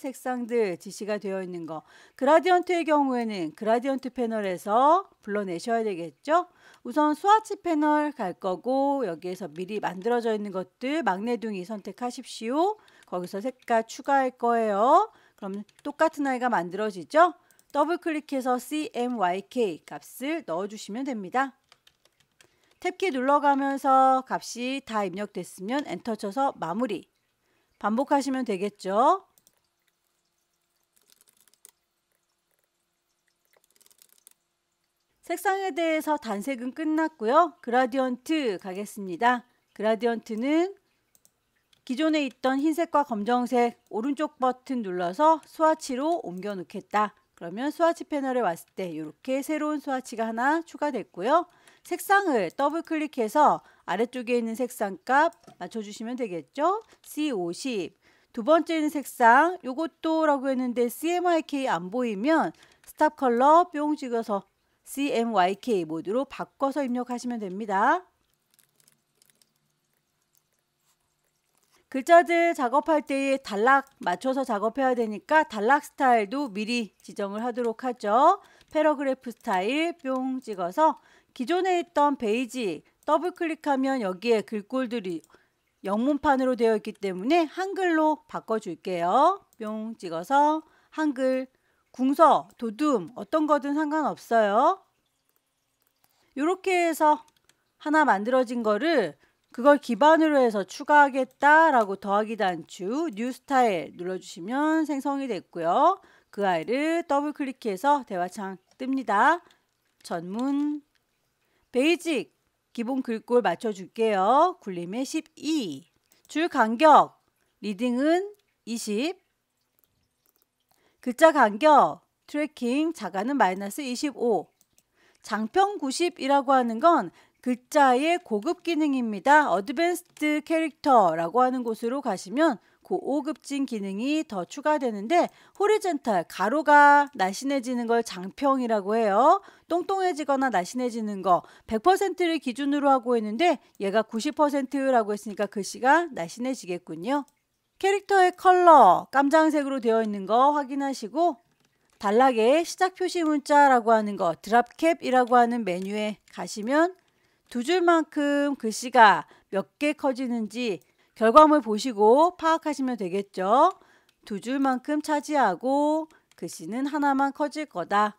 지시가 되어 있는 거. 그라디언트의 경우에는 그라디언트 패널에서 불러내셔야 되겠죠. 우선 스와치 패널 갈 거고 여기에서 미리 만들어져 있는 것들 magne둥이 선택하십시오. 거기서 색깔 추가할 거예요. 그럼 똑같은 아이가 만들어지죠. 더블 클릭해서 CMYK 값을 넣어주시면 됩니다. 탭키 눌러가면서 값이 다 입력됐으면 엔터 쳐서 마무리. 반복하시면 되겠죠. 색상에 대해서 단색은 끝났고요. 그라디언트 가겠습니다. 그라디언트는 기존에 있던 흰색과 검정색 오른쪽 버튼 눌러서 스와치로 옮겨 놓겠다. 그러면 스와치 패널에 왔을 때 이렇게 새로운 스와치가 하나 추가됐고요. 색상을 더블 클릭해서 아래쪽에 있는 색상 값 맞춰주시면 되겠죠. C50. 두 번째 있는 색상 요것도 라고 했는데 CMYK 안 보이면 스탑 컬러 뿅 찍어서 CMYK 모드로 바꿔서 입력하시면 됩니다. 글자들 작업할 때에 단락 맞춰서 작업해야 되니까 단락 스타일도 미리 지정을 하도록 하죠. 패러그래프 스타일 뿅 찍어서 기존에 있던 베이지 더블 클릭하면 여기에 글꼴들이 영문판으로 되어 있기 때문에 한글로 바꿔줄게요. 뿅 찍어서 한글, 궁서, 도둠 어떤 거든 상관없어요. 이렇게 해서 하나 만들어진 거를 그걸 기반으로 해서 추가하겠다라고 더하기 단추 뉴 스타일 눌러주시면 생성이 됐고요. 그 아이를 더블 클릭해서 대화창 뜹니다. 전문 베이직 기본 글꼴 맞춰줄게요. 굴림에 12 줄 간격 리딩은 20 글자 간격 트래킹 자가는 마이너스 25 장평 90이라고 하는 건 글자의 고급 기능입니다. 어드밴스드 캐릭터라고 하는 곳으로 가시면 고급진 기능이 더 추가되는데 호리젠탈 가로가 날씬해지는 걸 장평이라고 해요. 똥똥해지거나 날씬해지는 거 100%를 기준으로 하고 있는데 얘가 90%라고 했으니까 글씨가 날씬해지겠군요. 캐릭터의 컬러 깜장색으로 되어 있는 거 확인하시고 단락에 시작 표시 문자라고 하는 거 드랍캡이라고 하는 메뉴에 가시면 두 줄만큼 글씨가 몇 개 커지는지 결과물 보시고 파악하시면 되겠죠. 두 줄만큼 차지하고 글씨는 하나만 커질 거다.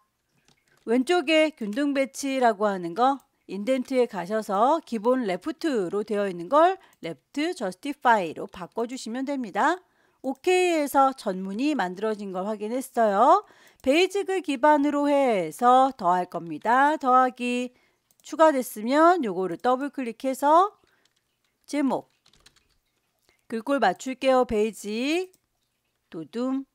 왼쪽에 균등 배치라고 하는 거 인덴트에 가셔서 기본 레프트로 되어 있는 걸 left justify로 바꿔주시면 됩니다. OK에서 전문이 만들어진 걸 확인했어요. 베이직을 기반으로 해서 더할 겁니다. 더하기 추가됐으면 요거를 더블 클릭해서 제목 글꼴 맞출게요. 베이직 도둠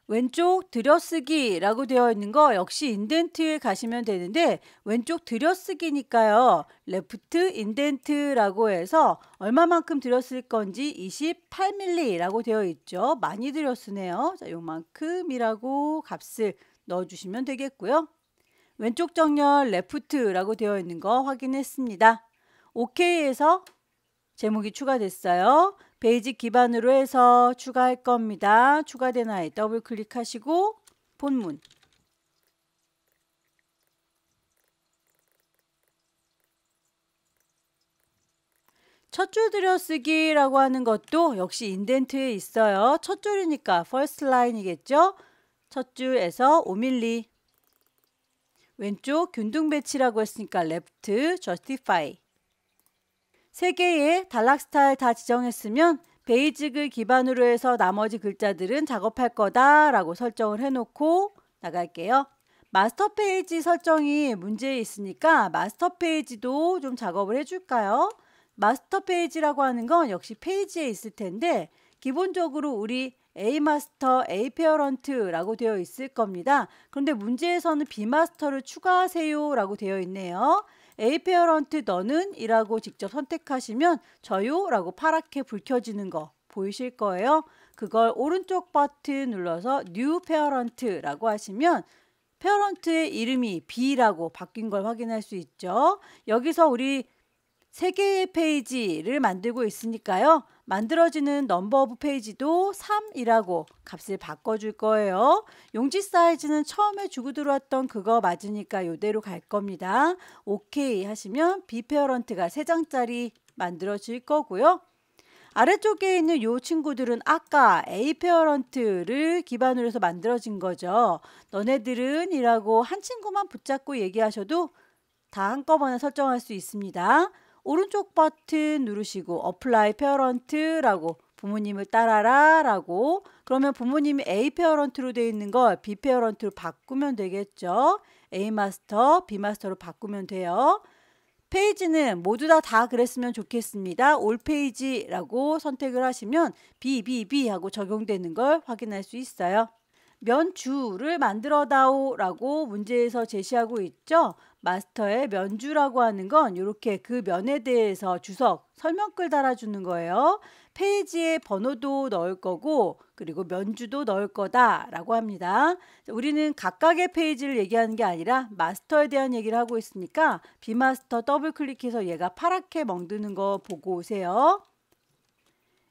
왼쪽 들여쓰기라고 되어 있는 거 역시 인덴트에 가시면 되는데 왼쪽 들여쓰기니까요. 레프트 인덴트라고 해서 얼마만큼 들였을 건지 28mm라고 되어 있죠. 많이 들여쓰네요. 자, 요만큼이라고 값을 넣어주시면 되겠고요. 왼쪽 정렬 레프트라고 되어 있는 거 확인했습니다. OK에서 제목이 추가됐어요. 베이직 기반으로 해서 추가할 겁니다. 추가된 아이 더블 클릭하시고 본문 첫 줄 들여쓰기라고 하는 것도 역시 인덴트에 있어요. 첫 줄이니까 first line이겠죠. 첫 줄에서 5mm 왼쪽 균등 배치라고 했으니까 left justify 3개의 단락 스타일 다 지정했으면 베이직을 기반으로 해서 나머지 글자들은 작업할 거다 라고 설정을 해놓고 나갈게요. 마스터 페이지 설정이 문제 있으니까 마스터 페이지도 좀 작업을 해줄까요? 마스터 페이지라고 하는 건 역시 페이지에 있을 텐데 기본적으로 우리 A 마스터, A 페어런트라고 되어 있을 겁니다. 그런데 문제에서는 B 마스터를 추가하세요 라고 되어 있네요. A 페어런트 너는 이라고 직접 선택하시면 저요 라고 파랗게 불 켜지는 거 보이실 거예요. 그걸 오른쪽 버튼 눌러서 New 페어런트라고 하시면 페어런트의 이름이 B라고 바뀐 걸 확인할 수 있죠. 여기서 우리 3개의 페이지를 만들고 있으니까요. 만들어지는 넘버 오브 페이지도 3이라고 값을 바꿔줄 거예요. 용지 사이즈는 처음에 주고 들어왔던 그거 맞으니까 이대로 갈 겁니다. 오케이 하시면 비페어런트가 3장짜리 만들어질 거고요. 아래쪽에 있는 이 친구들은 아까 A 페어런트를 기반으로 해서 만들어진 거죠. 너네들은 이라고 한 친구만 붙잡고 얘기하셔도 다 한꺼번에 설정할 수 있습니다. 오른쪽 버튼 누르시고 apply 페어런트라고 부모님을 따라라 라고 그러면 부모님이 A 페어런트로 되어 있는 걸 B 페어런트로 바꾸면 되겠죠. A 마스터, B 마스터로 바꾸면 돼요. 페이지는 모두 다 그랬으면 좋겠습니다. 올 페이지라고 선택을 하시면 B 하고 적용되는 걸 확인할 수 있어요. 면주를 만들어 다오 라고 문제에서 제시하고 있죠. 마스터의 면주라고 하는 건 이렇게 그 면에 대해서 주석, 설명글 달아주는 거예요. 페이지에 번호도 넣을 거고 그리고 면주도 넣을 거다 라고 합니다. 우리는 각각의 페이지를 얘기하는 게 아니라 마스터에 대한 얘기를 하고 있으니까 비마스터 더블 클릭해서 얘가 파랗게 멍드는 거 보고 오세요.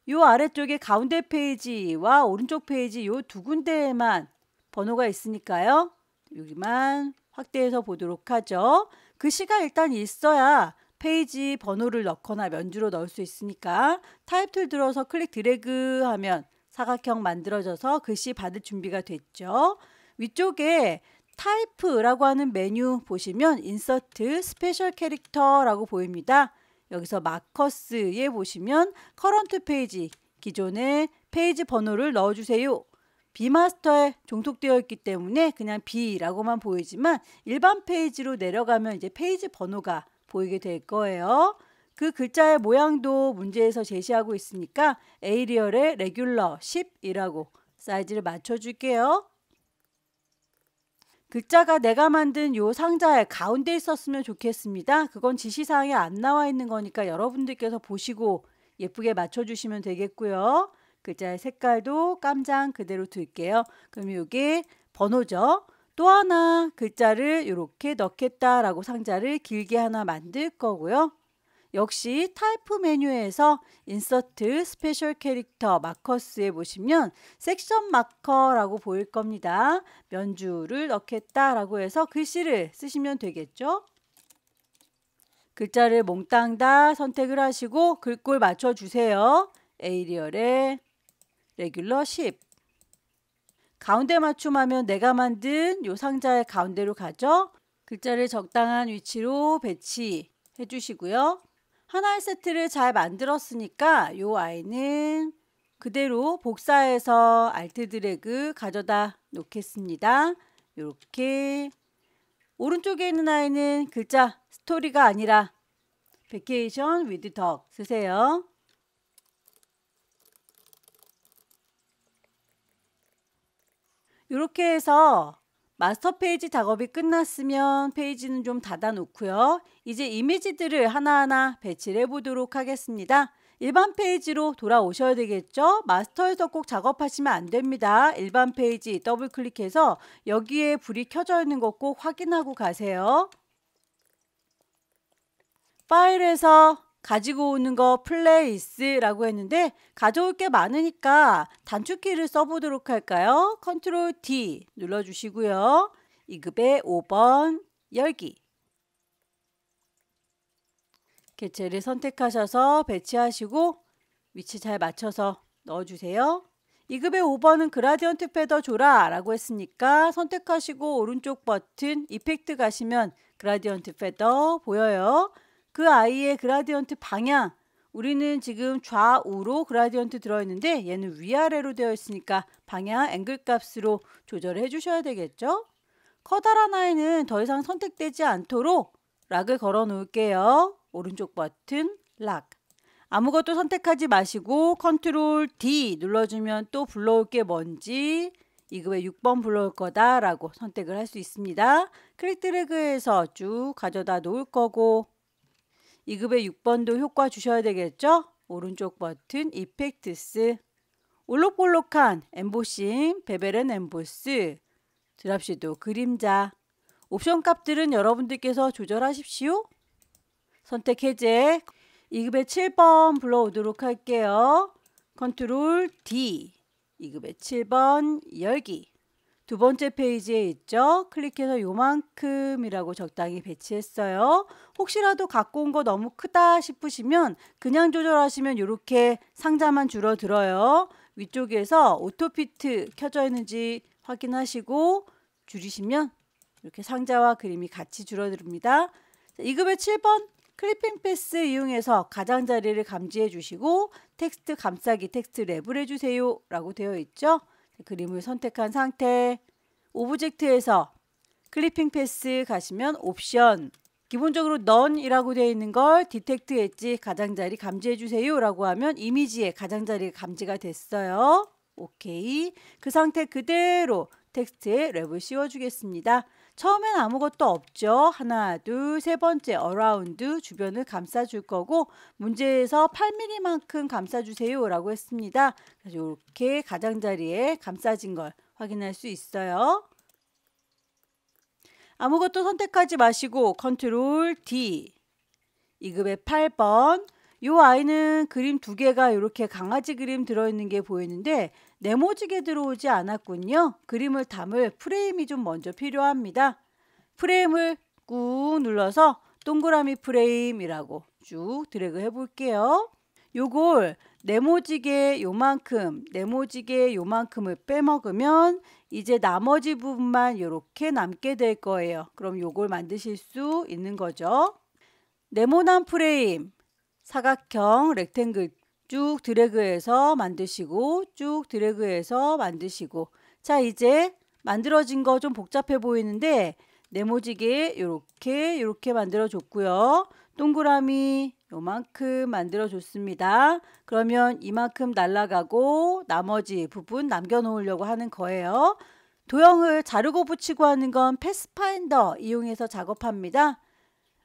요 아래쪽에 가운데 페이지와 오른쪽 페이지 요 두 군데에만 번호가 있으니까요. 여기만 확대해서 보도록 하죠. 글씨가 일단 있어야 페이지 번호를 넣거나 면주로 넣을 수 있으니까 타입 툴 들어서 클릭 드래그 하면 사각형 만들어져서 글씨 받을 준비가 됐죠. 위쪽에 타입라고 하는 메뉴 보시면 인서트 스페셜 캐릭터라고 보입니다. 여기서 마커스에 보시면 커런트 페이지 기존의 페이지 번호를 넣어주세요. B마스터에 종속되어 있기 때문에 그냥 B라고만 보이지만 일반 페이지로 내려가면 이제 페이지 번호가 보이게 될 거예요. 그 글자의 모양도 문제에서 제시하고 있으니까 에이리얼의 레귤러 10이라고 사이즈를 맞춰줄게요. 글자가 내가 만든 요 상자의 가운데 있었으면 좋겠습니다. 그건 지시사항에 안 나와 있는 거니까 여러분들께서 보시고 예쁘게 맞춰주시면 되겠고요. 글자의 색깔도 깜장 그대로 둘게요. 그럼 이게 번호죠. 또 하나 글자를 이렇게 넣겠다라고 상자를 길게 하나 만들 거고요. 역시 타입 메뉴에서 인서트 스페셜 캐릭터 마커스에 보시면 섹션 마커라고 보일 겁니다. 면주를 넣겠다라고 해서 글씨를 쓰시면 되겠죠. 글자를 몽땅 다 선택을 하시고 글꼴 맞춰주세요. 에이리얼의 레귤러 10 가운데 맞춤하면 내가 만든 요 상자의 가운데로 가죠. 글자를 적당한 위치로 배치해 주시고요. 하나의 세트를 잘 만들었으니까 요 아이는 그대로 복사해서 알트 드래그 가져다 놓겠습니다. 이렇게 오른쪽에 있는 아이는 글자 스토리가 아니라 베케이션 위드 덕 쓰세요. 이렇게 해서 마스터 페이지 작업이 끝났으면 페이지는 좀 닫아 놓고요. 이제 이미지들을 하나하나 배치를 해보도록 하겠습니다. 일반 페이지로 돌아오셔야 되겠죠? 마스터에서 꼭 작업하시면 안 됩니다. 일반 페이지 더블 클릭해서 여기에 불이 켜져 있는 거 꼭 확인하고 가세요. 파일에서 가지고 오는 거 플레이스라고 했는데 가져올 게 많으니까 단축키를 써보도록 할까요? 컨트롤 D 눌러주시고요. 2급의 5번 열기. 개체를 선택하셔서 배치하시고 위치 잘 맞춰서 넣어주세요. 2급의 5번은 그라디언트 패더 줘라 라고 했으니까 선택하시고 오른쪽 버튼 이펙트 가시면 그라디언트 패더 보여요. 그 아이의 그라디언트 방향, 우리는 지금 좌우로 그라디언트 들어있는데 얘는 위아래로 되어 있으니까 방향 앵글 값으로 조절을 해주셔야 되겠죠. 커다란 아이는 더 이상 선택되지 않도록 락을 걸어 놓을게요. 오른쪽 버튼 락. 아무것도 선택하지 마시고 컨트롤 D 눌러주면 또 불러올 게 뭔지 2급의 6번 불러올 거다 라고 선택을 할 수 있습니다. 클릭 드래그해서 쭉 가져다 놓을 거고 2급의 6번도 효과 주셔야 되겠죠? 오른쪽 버튼 이펙트스. 올록볼록한 엠보싱, 베벨 앤 엠보스, 드랍시도 그림자. 옵션 값들은 여러분들께서 조절하십시오. 선택 해제. 2급의 7번 불러오도록 할게요. 컨트롤 D. 2급의 7번 열기. 두 번째 페이지에 있죠. 클릭해서 요만큼이라고 적당히 배치했어요. 혹시라도 갖고 온 거 너무 크다 싶으시면 그냥 조절하시면 이렇게 상자만 줄어들어요. 위쪽에서 오토피트 켜져 있는지 확인하시고 줄이시면 이렇게 상자와 그림이 같이 줄어듭니다. 2급의 7번 클리핑 패스 이용해서 가장자리를 감지해 주시고 텍스트 감싸기 텍스트 랩을 해주세요 라고 되어 있죠. 그림을 선택한 상태 오브젝트에서 클리핑 패스 가시면 옵션 기본적으로 none이라고 되어 있는 걸 디텍트 엣지 가장자리 감지해 주세요 라고 하면 이미지에 가장자리 감지가 됐어요. 오케이. 그 상태 그대로 텍스트에 랩을 씌워 주겠습니다. 처음엔 아무것도 없죠. 하나, 둘, 세 번째 어라운드 주변을 감싸줄 거고 문제에서 8mm만큼 감싸주세요 라고 했습니다. 그래서 이렇게 가장자리에 감싸진 걸 확인할 수 있어요. 아무것도 선택하지 마시고 컨트롤 D 2급의 8번 이 아이는 그림 두 개가 이렇게 강아지 그림 들어있는 게 보이는데 네모지게 들어오지 않았군요. 그림을 담을 프레임이 좀 먼저 필요합니다. 프레임을 꾹 눌러서 동그라미 프레임이라고 쭉 드래그 해볼게요. 요걸 네모지게 요만큼을 빼먹으면 이제 나머지 부분만 이렇게 남게 될 거예요. 그럼 요걸 만드실 수 있는 거죠. 네모난 프레임 사각형 렉탱글 쭉 드래그해서 만드시고 쭉 드래그해서 만드시고 자 이제 만들어진 거 좀 복잡해 보이는데 네모지게 이렇게 만들어 줬고요. 동그라미 요만큼 만들어 줬습니다. 그러면 이만큼 날아가고 나머지 부분 남겨 놓으려고 하는 거예요. 도형을 자르고 붙이고 하는 건 패스파인더 이용해서 작업합니다.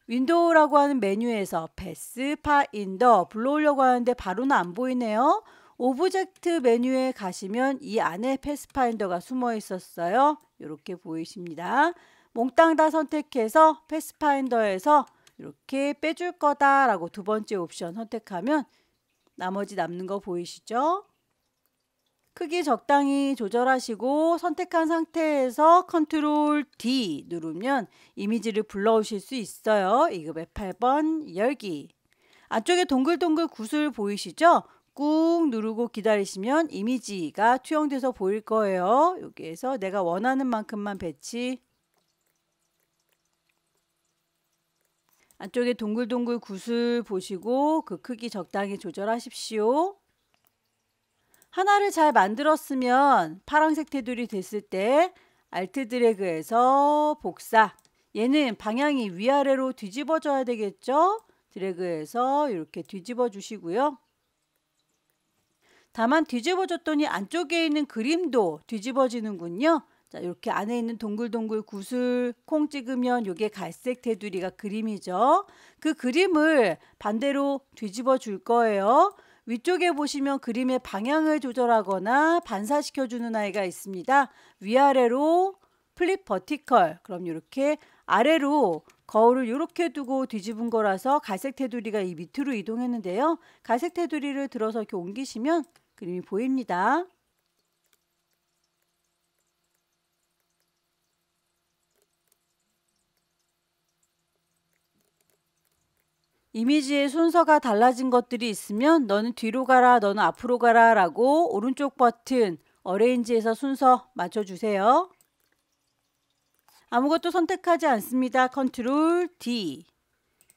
윈도우라고 하는 메뉴에서 패스파인더 불러오려고 하는데 바로는 안 보이네요. 오브젝트 메뉴에 가시면 이 안에 패스파인더가 숨어 있었어요. 이렇게 보이십니다. 몽땅 다 선택해서 패스파인더에서 이렇게 빼줄 거다라고 두 번째 옵션 선택하면 나머지 남는 거 보이시죠? 크기 적당히 조절하시고 선택한 상태에서 컨트롤 D 누르면 이미지를 불러오실 수 있어요. 2급의 8번 열기. 안쪽에 동글동글 구슬 보이시죠? 꾹 누르고 기다리시면 이미지가 투영돼서 보일 거예요. 여기에서 내가 원하는 만큼만 배치. 안쪽에 동글동글 구슬 보시고 그 크기 적당히 조절하십시오. 하나를 잘 만들었으면 파란색 테두리 됐을 때 알트 드래그해서 복사. 얘는 방향이 위아래로 뒤집어져야 되겠죠? 드래그해서 이렇게 뒤집어 주시고요. 다만 뒤집어졌더니 안쪽에 있는 그림도 뒤집어지는군요. 자, 이렇게 안에 있는 동글동글 구슬 콩 찍으면 이게 갈색 테두리가 그림이죠. 그 그림을 반대로 뒤집어 줄 거예요. 위쪽에 보시면 그림의 방향을 조절하거나 반사시켜주는 아이가 있습니다. 위아래로 플립 버티컬. 그럼 이렇게 아래로 거울을 이렇게 두고 뒤집은 거라서 갈색 테두리가 이 밑으로 이동했는데요. 갈색 테두리를 들어서 이렇게 옮기시면 그림이 보입니다. 이미지의 순서가 달라진 것들이 있으면 너는 뒤로 가라, 너는 앞으로 가라 라고 오른쪽 버튼 어레인지에서 순서 맞춰주세요. 아무것도 선택하지 않습니다. 컨트롤 D.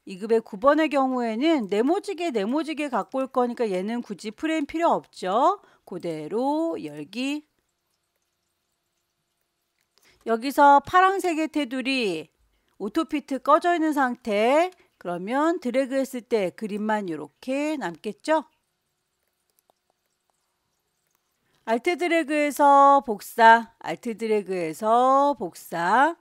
2급의 9번의 경우에는 네모지게 갖고 올 거니까 얘는 굳이 프레임 필요 없죠. 그대로 열기. 여기서 파란색의 테두리 오토피트 꺼져 있는 상태. 그러면 드래그 했을 때 그림만 이렇게 남겠죠. 알트 드래그해서 복사, 알트 드래그해서 복사.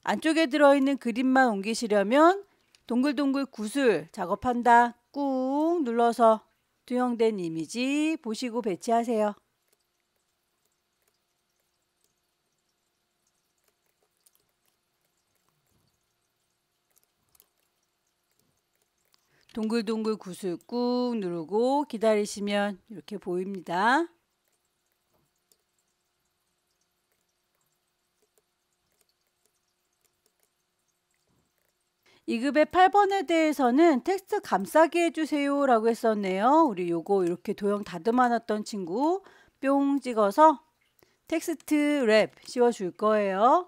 안쪽에 들어있는 그림만 옮기시려면 동글동글 구슬 작업한다. 꾹 눌러서 투영된 이미지 보시고 배치하세요. 동글동글 구슬 꾹 누르고 기다리시면 이렇게 보입니다. (2급의 8번에 대해서는 텍스트 감싸기 해주세요 라고 했었네요. 우리 요거 이렇게 도형 다듬어 놨던 친구 뿅 찍어서 텍스트 랩 씌워 줄 거예요.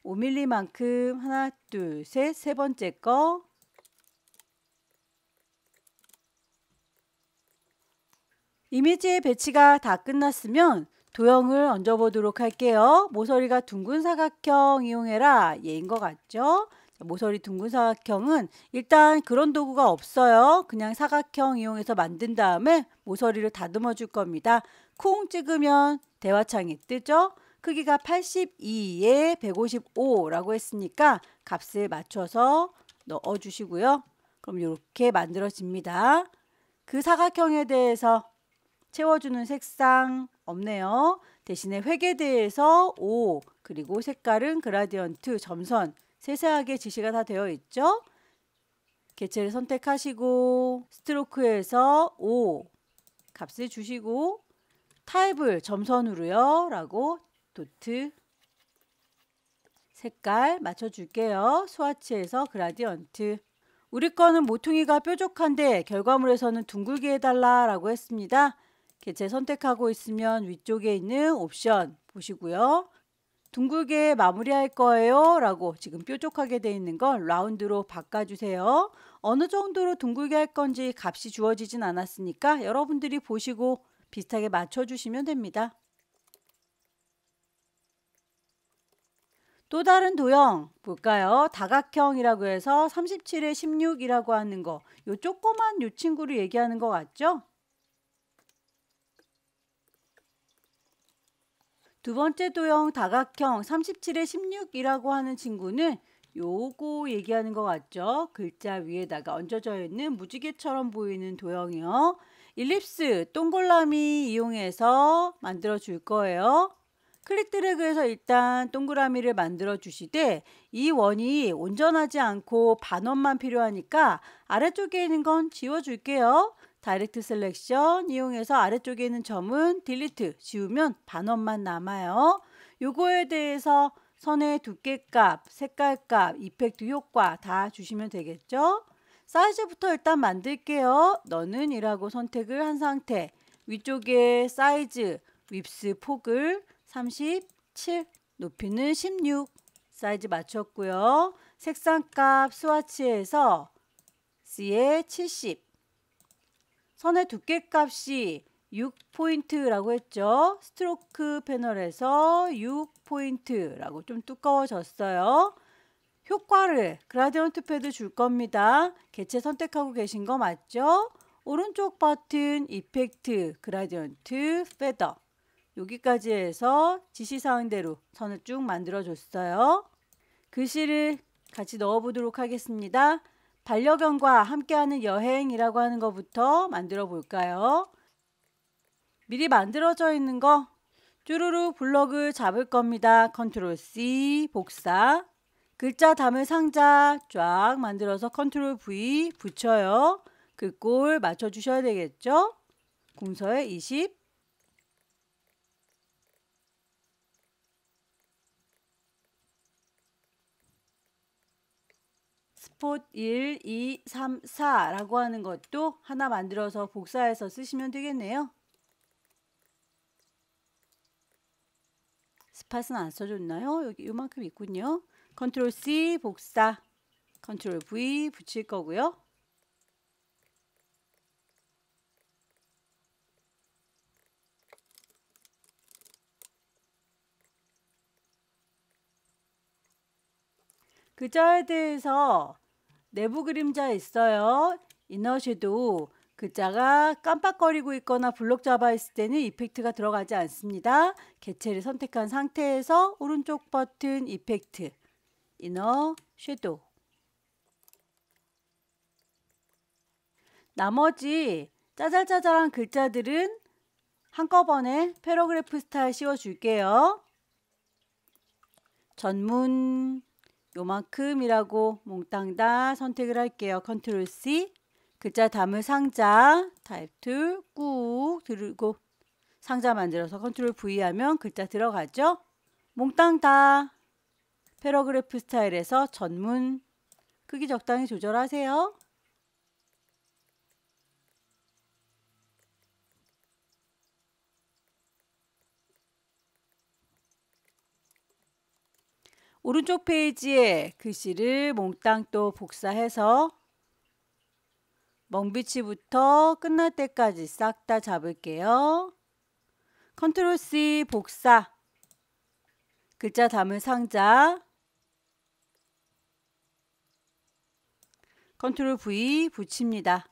5mm만큼 하나 둘 셋 세 번째 거. 이미지의 배치가 다 끝났으면 도형을 얹어 보도록 할게요. 모서리가 둥근 사각형 이용해라 얘인 것 같죠? 모서리 둥근 사각형은 일단 그런 도구가 없어요. 그냥 사각형 이용해서 만든 다음에 모서리를 다듬어 줄 겁니다. 콩 찍으면 대화창이 뜨죠? 크기가 82에 155라고 했으니까 값을 맞춰서 넣어 주시고요. 그럼 이렇게 만들어집니다. 그 사각형에 대해서 채워주는 색상 없네요. 대신에 획에 대해서 O 그리고 색깔은 그라디언트 점선 세세하게 지시가 다 되어 있죠. 개체를 선택하시고 스트로크에서 O 값을 주시고 타입을 점선으로요 라고 도트 색깔 맞춰줄게요. 스와치에서 그라디언트. 우리 거는 모퉁이가 뾰족한데 결과물에서는 둥글게 해달라 라고 했습니다. 개체 선택하고 있으면 위쪽에 있는 옵션 보시고요. 둥글게 마무리할 거예요 라고 지금 뾰족하게 되어 있는 걸 라운드로 바꿔주세요. 어느 정도로 둥글게 할 건지 값이 주어지진 않았으니까 여러분들이 보시고 비슷하게 맞춰주시면 됩니다. 또 다른 도형 볼까요? 다각형이라고 해서 37에 16이라고 하는 거. 요 조그만 요 친구를 얘기하는 것 같죠? 두 번째 도형 다각형 37에 16이라고 하는 친구는 요거 얘기하는 것 같죠? 글자 위에다가 얹어져 있는 무지개처럼 보이는 도형이요. 일립스 동그라미 이용해서 만들어 줄 거예요. 클릭 드래그해서 일단 동그라미를 만들어 주시되 이 원이 온전하지 않고 반원만 필요하니까 아래쪽에 있는 건 지워 줄게요. 다이렉트 셀렉션 이용해서 아래쪽에 있는 점은 딜리트 지우면 반원만 남아요. 요거에 대해서 선의 두께값, 색깔값, 이펙트 효과 다 주시면 되겠죠. 사이즈부터 일단 만들게요. 너는 이라고 선택을 한 상태. 위쪽에 사이즈, 윕스 폭을 37, 높이는 16. 사이즈 맞췄고요. 색상값 스와치에서 C에 70. 선의 두께값이 6포인트라고 했죠. 스트로크 패널에서 6포인트라고 좀 두꺼워졌어요. 효과를 그라디언트 패드 줄 겁니다. 개체 선택하고 계신 거 맞죠? 오른쪽 버튼 이펙트 그라디언트 페더 여기까지 해서 지시사항대로 선을 쭉 만들어 줬어요. 글씨를 같이 넣어 보도록 하겠습니다. 반려견과 함께하는 여행이라고 하는 것부터 만들어 볼까요? 미리 만들어져 있는 거 쭈루루 블럭을 잡을 겁니다. 컨트롤 C 복사. 글자 담을 상자 쫙 만들어서 컨트롤 V 붙여요. 글꼴 맞춰주셔야 되겠죠? 궁서에 20. 스폿 1, 2, 3, 4라고 하는 것도 하나 만들어서 복사해서 쓰시면 되겠네요. 스팟은 안 써줬나요? 여기 이만큼 있군요. 컨트롤 C 복사, 컨트롤 V 붙일 거고요. 글자에 대해서 내부 그림자 있어요. 이너 섀도우. 글자가 깜빡거리고 있거나 블록 잡아 있을 때는 이펙트가 들어가지 않습니다. 개체를 선택한 상태에서 오른쪽 버튼 이펙트 이너 섀도우. 나머지 짜잘짜잘한 글자들은 한꺼번에 패러그래프 스타일 씌워줄게요. 전문 요만큼이라고 몽땅 다 선택을 할게요. 컨트롤 C. 글자 담을 상자 타입 툴 꾹 들고 상자 만들어서 컨트롤 V 하면 글자 들어가죠. 몽땅 다 패러그래프 스타일에서 전문 크기 적당히 조절하세요. 오른쪽 페이지에 글씨를 몽땅 또 복사해서 멍비치부터 끝날 때까지 싹 다 잡을게요. 컨트롤 C 복사. 글자 담을 상자. 컨트롤 V 붙입니다.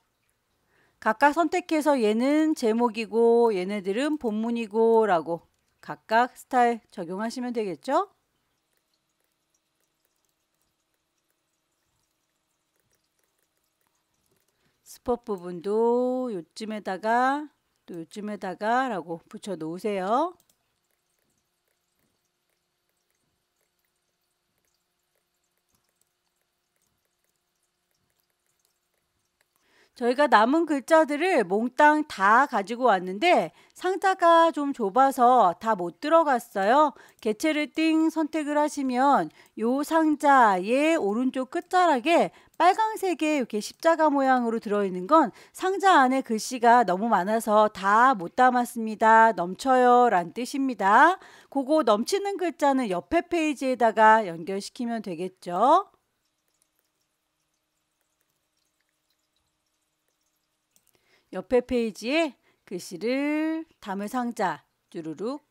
각각 선택해서 얘는 제목이고 얘네들은 본문이고 라고 각각 스타일 적용하시면 되겠죠? 스폿 부분도 요쯤에다가 또 요쯤에다가 라고 붙여 놓으세요. 저희가 남은 글자들을 몽땅 다 가지고 왔는데 상자가 좀 좁아서 다 못 들어갔어요. 개체를 띵 선택을 하시면 요 상자의 오른쪽 끝자락에 빨강색의 이렇게 십자가 모양으로 들어있는 건 상자 안에 글씨가 너무 많아서 다 못 담았습니다. 넘쳐요 란 뜻입니다. 그거 넘치는 글자는 옆에 페이지에다가 연결시키면 되겠죠. 옆에 페이지에 글씨를 담을 상자 쭈루룩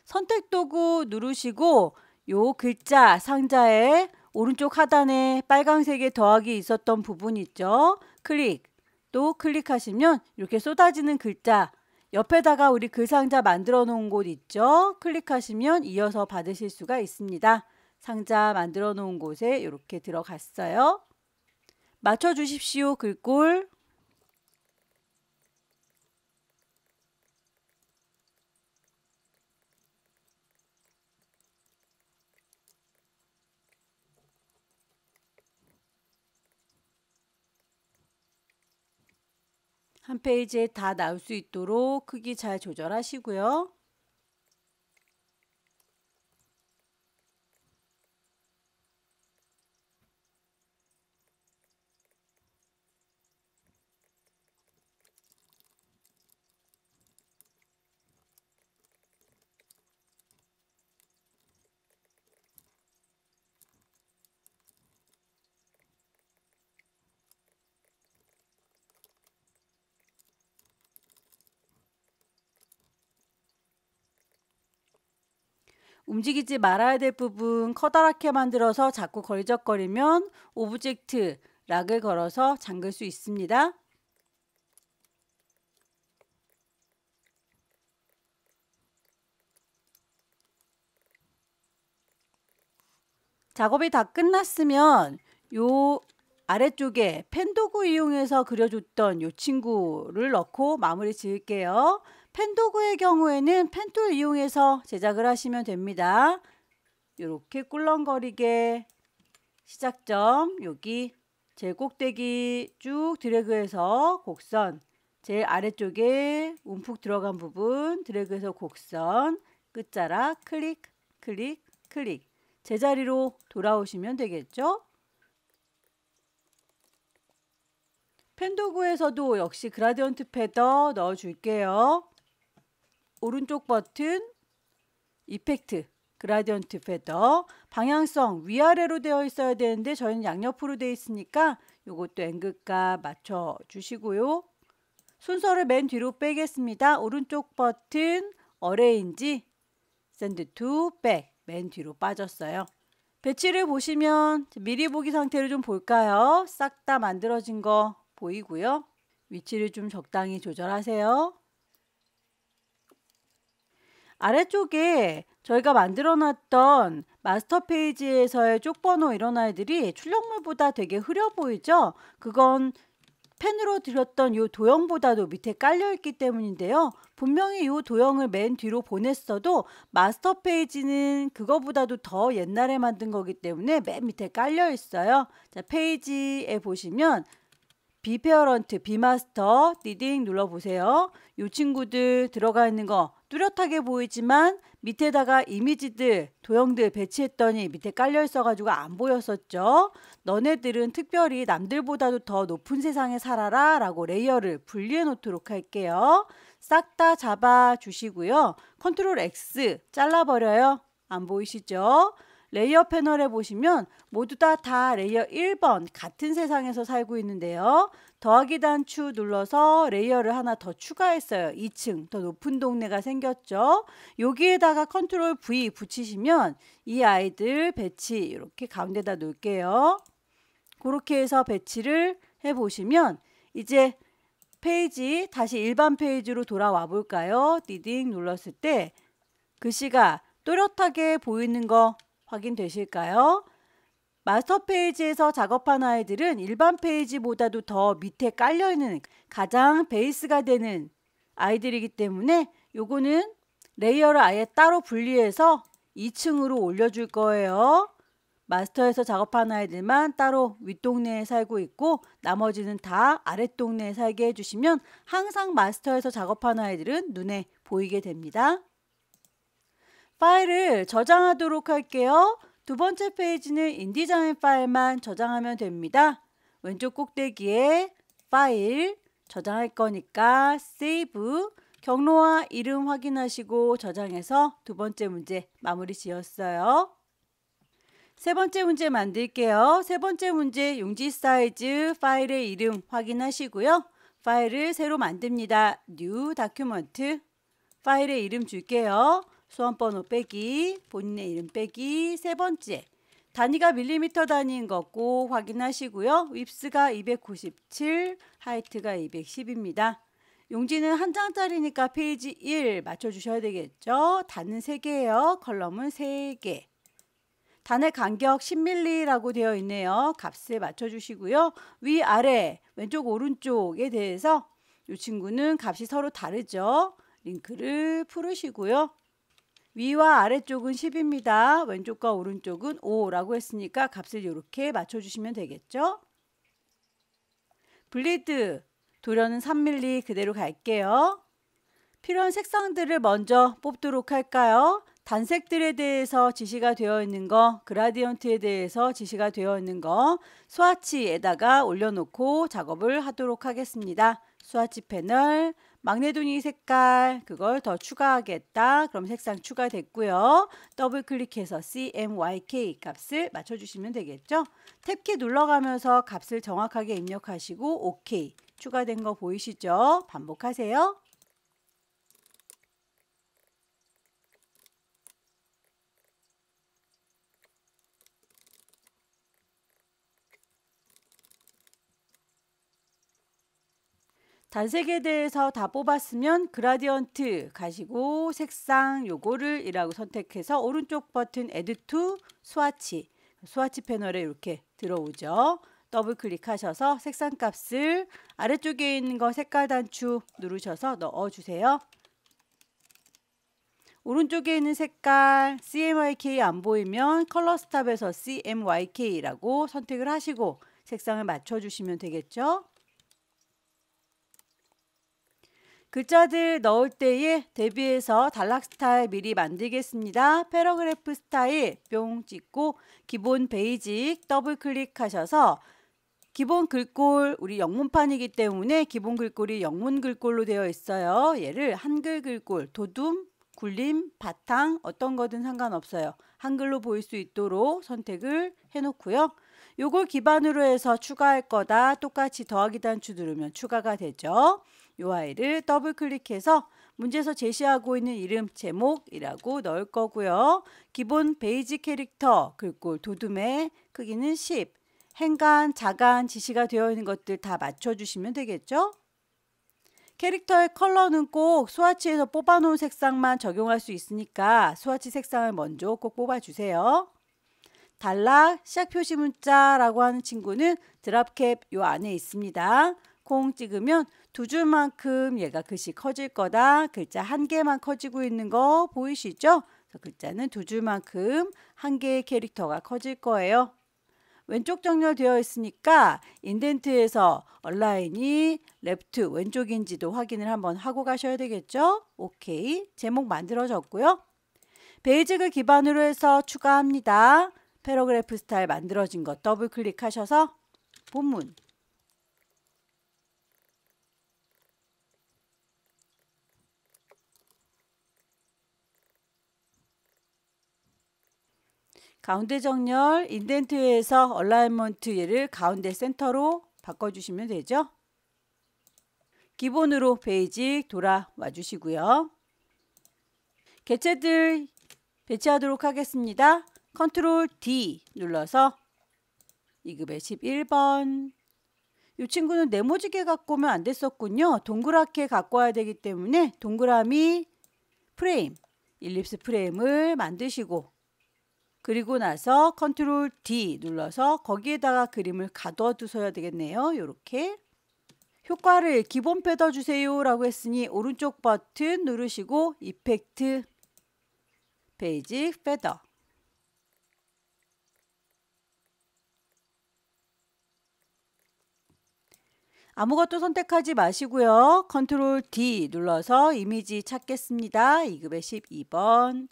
선택 도구 누르시고 요 글자 상자의 오른쪽 하단에 빨간색의 더하기 있었던 부분 있죠. 클릭 또 클릭하시면 이렇게 쏟아지는 글자 옆에다가 우리 글 상자 만들어 놓은 곳 있죠. 클릭하시면 이어서 받으실 수가 있습니다. 상자 만들어 놓은 곳에 이렇게 들어갔어요. 맞춰주십시오. 글꼴. 한 페이지에 다 나올 수 있도록 크기 잘 조절하시고요. 움직이지 말아야 될 부분 커다랗게 만들어서 자꾸 걸적거리면 오브젝트 락을 걸어서 잠글 수 있습니다. 작업이 다 끝났으면 요 아래쪽에 펜도구 이용해서 그려줬던 요 친구를 넣고 마무리 지을게요. 펜도구의 경우에는 펜툴 이용해서 제작을 하시면 됩니다. 이렇게 꿀렁거리게 시작점 여기 제일 꼭대기 쭉 드래그해서 곡선, 제일 아래쪽에 움푹 들어간 부분 드래그해서 곡선, 끝자락 클릭 클릭 클릭 제자리로 돌아오시면 되겠죠. 펜도구에서도 역시 그라디언트 패더 넣어 줄게요. 오른쪽 버튼 이펙트 그라디언트 패더 방향성 위아래로 되어 있어야 되는데 저희는 양옆으로 되어 있으니까 요것도 앵글값 맞춰 주시고요. 순서를 맨 뒤로 빼겠습니다. 오른쪽 버튼 어레인지 샌드 투 백 맨 뒤로 빠졌어요. 배치를 보시면 미리 보기 상태로 좀 볼까요? 싹 다 만들어진 거 보이고요. 위치를 좀 적당히 조절하세요. 아래쪽에 저희가 만들어 놨던 마스터 페이지에서의 쪽번호 이런 아이들이 출력물보다 되게 흐려 보이죠? 그건 펜으로 드렸던 이 도형보다도 밑에 깔려 있기 때문인데요. 분명히 이 도형을 맨 뒤로 보냈어도 마스터 페이지는 그거보다도 더 옛날에 만든 거기 때문에 맨 밑에 깔려 있어요. 자, 페이지에 보시면 비페어런트, 비마스터, 리딩 눌러보세요. 이 친구들 들어가 있는 거 뚜렷하게 보이지만 밑에다가 이미지들, 도형들 배치했더니 밑에 깔려 있어가지고 안 보였었죠. 너네들은 특별히 남들보다도 더 높은 세상에 살아라 라고 레이어를 분리해 놓도록 할게요. 싹 다 잡아 주시고요. 컨트롤 X 잘라버려요. 안 보이시죠? 레이어 패널에 보시면 모두 다 레이어 1번 같은 세상에서 살고 있는데요. 더하기 단추 눌러서 레이어를 하나 더 추가했어요. 2층 더 높은 동네가 생겼죠. 여기에다가 컨트롤 V 붙이시면 이 아이들 배치 이렇게 가운데다 놓을게요. 그렇게 해서 배치를 해보시면 이제 페이지 다시 일반 페이지로 돌아와 볼까요? 리딩 눌렀을 때 글씨가 또렷하게 보이는 거 확인되실까요? 마스터 페이지에서 작업한 아이들은 일반 페이지보다도 더 밑에 깔려있는 가장 베이스가 되는 아이들이기 때문에 요거는 레이어를 아예 따로 분리해서 2층으로 올려줄 거예요. 마스터에서 작업한 아이들만 따로 윗동네에 살고 있고 나머지는 다 아랫동네에 살게 해주시면 항상 마스터에서 작업한 아이들은 눈에 보이게 됩니다. 파일을 저장하도록 할게요. 두 번째 페이지는 인디자인 파일만 저장하면 됩니다. 왼쪽 꼭대기에 파일 저장할 거니까 Save 경로와 이름 확인하시고 저장해서 두 번째 문제 마무리 지었어요. 세 번째 문제 만들게요. 세 번째 문제 용지 사이즈 파일의 이름 확인하시고요. 파일을 새로 만듭니다. New Document 파일의 이름 줄게요. 수험번호 빼기, 본인의 이름 빼기, 세 번째 단위가 밀리미터 단위인 거 꼭 확인하시고요. 윕스가 297, 하이트가 210입니다. 용지는 한 장짜리니까 페이지 1 맞춰주셔야 되겠죠. 단은 3개예요. 컬럼은 3개. 단의 간격 10mm라고 되어 있네요. 값을 맞춰주시고요. 위아래, 왼쪽 오른쪽에 대해서 이 친구는 값이 서로 다르죠. 링크를 풀으시고요. 위와 아래쪽은 10입니다. 왼쪽과 오른쪽은 5라고 했으니까 값을 이렇게 맞춰주시면 되겠죠. 블리드 도려는 3mm 그대로 갈게요. 필요한 색상들을 먼저 뽑도록 할까요? 단색들에 대해서 지시가 되어 있는 거, 그라디언트에 대해서 지시가 되어 있는 거 스와치에다가 올려놓고 작업을 하도록 하겠습니다. 스와치 패널, 막내둥이 색깔 그걸 더 추가하겠다. 그럼 색상 추가됐고요. 더블 클릭해서 CMYK 값을 맞춰주시면 되겠죠. 탭키 눌러가면서 값을 정확하게 입력하시고 OK 추가된 거 보이시죠? 반복하세요. 단색에 대해서 다 뽑았으면 그라디언트 가시고 색상 요거를 이라고 선택해서 오른쪽 버튼 Add to 스와치, 스와치 패널에 이렇게 들어오죠. 더블 클릭하셔서 색상 값을 아래쪽에 있는 거 색깔 단추 누르셔서 넣어주세요. 오른쪽에 있는 색깔 CMYK 안 보이면 컬러 스탑에서 CMYK라고 선택을 하시고 색상을 맞춰주시면 되겠죠. 글자들 넣을 때에 대비해서 단락 스타일 미리 만들겠습니다. 패러그래프 스타일 뿅 찍고 기본 베이직 더블 클릭하셔서 기본 글꼴 우리 영문판이기 때문에 기본 글꼴이 영문 글꼴로 되어 있어요. 얘를 한글 글꼴 도둠, 굴림, 바탕 어떤 거든 상관없어요. 한글로 보일 수 있도록 선택을 해놓고요. 요걸 기반으로 해서 추가할 거다. 똑같이 더하기 단추 누르면 추가가 되죠. 요 아이를 더블 클릭해서 문제에서 제시하고 있는 이름 제목이라고 넣을 거고요. 기본 베이직 캐릭터 글꼴 도둠의 크기는 10, 행간, 자간 지시가 되어 있는 것들 다 맞춰주시면 되겠죠. 캐릭터의 컬러는 꼭 스와치에서 뽑아놓은 색상만 적용할 수 있으니까 스와치 색상을 먼저 꼭 뽑아주세요. 단락 시작 표시 문자라고 하는 친구는 드랍캡 요 안에 있습니다. 콩 찍으면 두 줄만큼 얘가 글씨 커질 거다. 글자 한 개만 커지고 있는 거 보이시죠? 글자는 두 줄만큼 한 개의 캐릭터가 커질 거예요. 왼쪽 정렬되어 있으니까 인덴트에서 얼라인이 레프트 왼쪽인지도 확인을 한번 하고 가셔야 되겠죠? 오케이. 제목 만들어졌고요. 베이직을 기반으로 해서 추가합니다. 패러그래프 스타일 만들어진 거 더블 클릭하셔서 본문 가운데 정렬 인덴트에서 얼라이먼트 얘를 가운데 센터로 바꿔주시면 되죠. 기본으로 베이직 돌아와 주시고요. 개체들 배치하도록 하겠습니다. 컨트롤 D 눌러서 2급의 11번 이 친구는 네모지게 갖고 오면 안 됐었군요. 동그랗게 갖고 와야 되기 때문에 동그라미 프레임, 일립스 프레임을 만드시고 그리고 나서 컨트롤 D 눌러서 거기에다가 그림을 가둬 두셔야 되겠네요. 이렇게 효과를 기본 패더 주세요 라고 했으니 오른쪽 버튼 누르시고 이펙트 베이직 패더 아무것도 선택하지 마시고요. 컨트롤 D 눌러서 이미지 찾겠습니다. 2급의 12번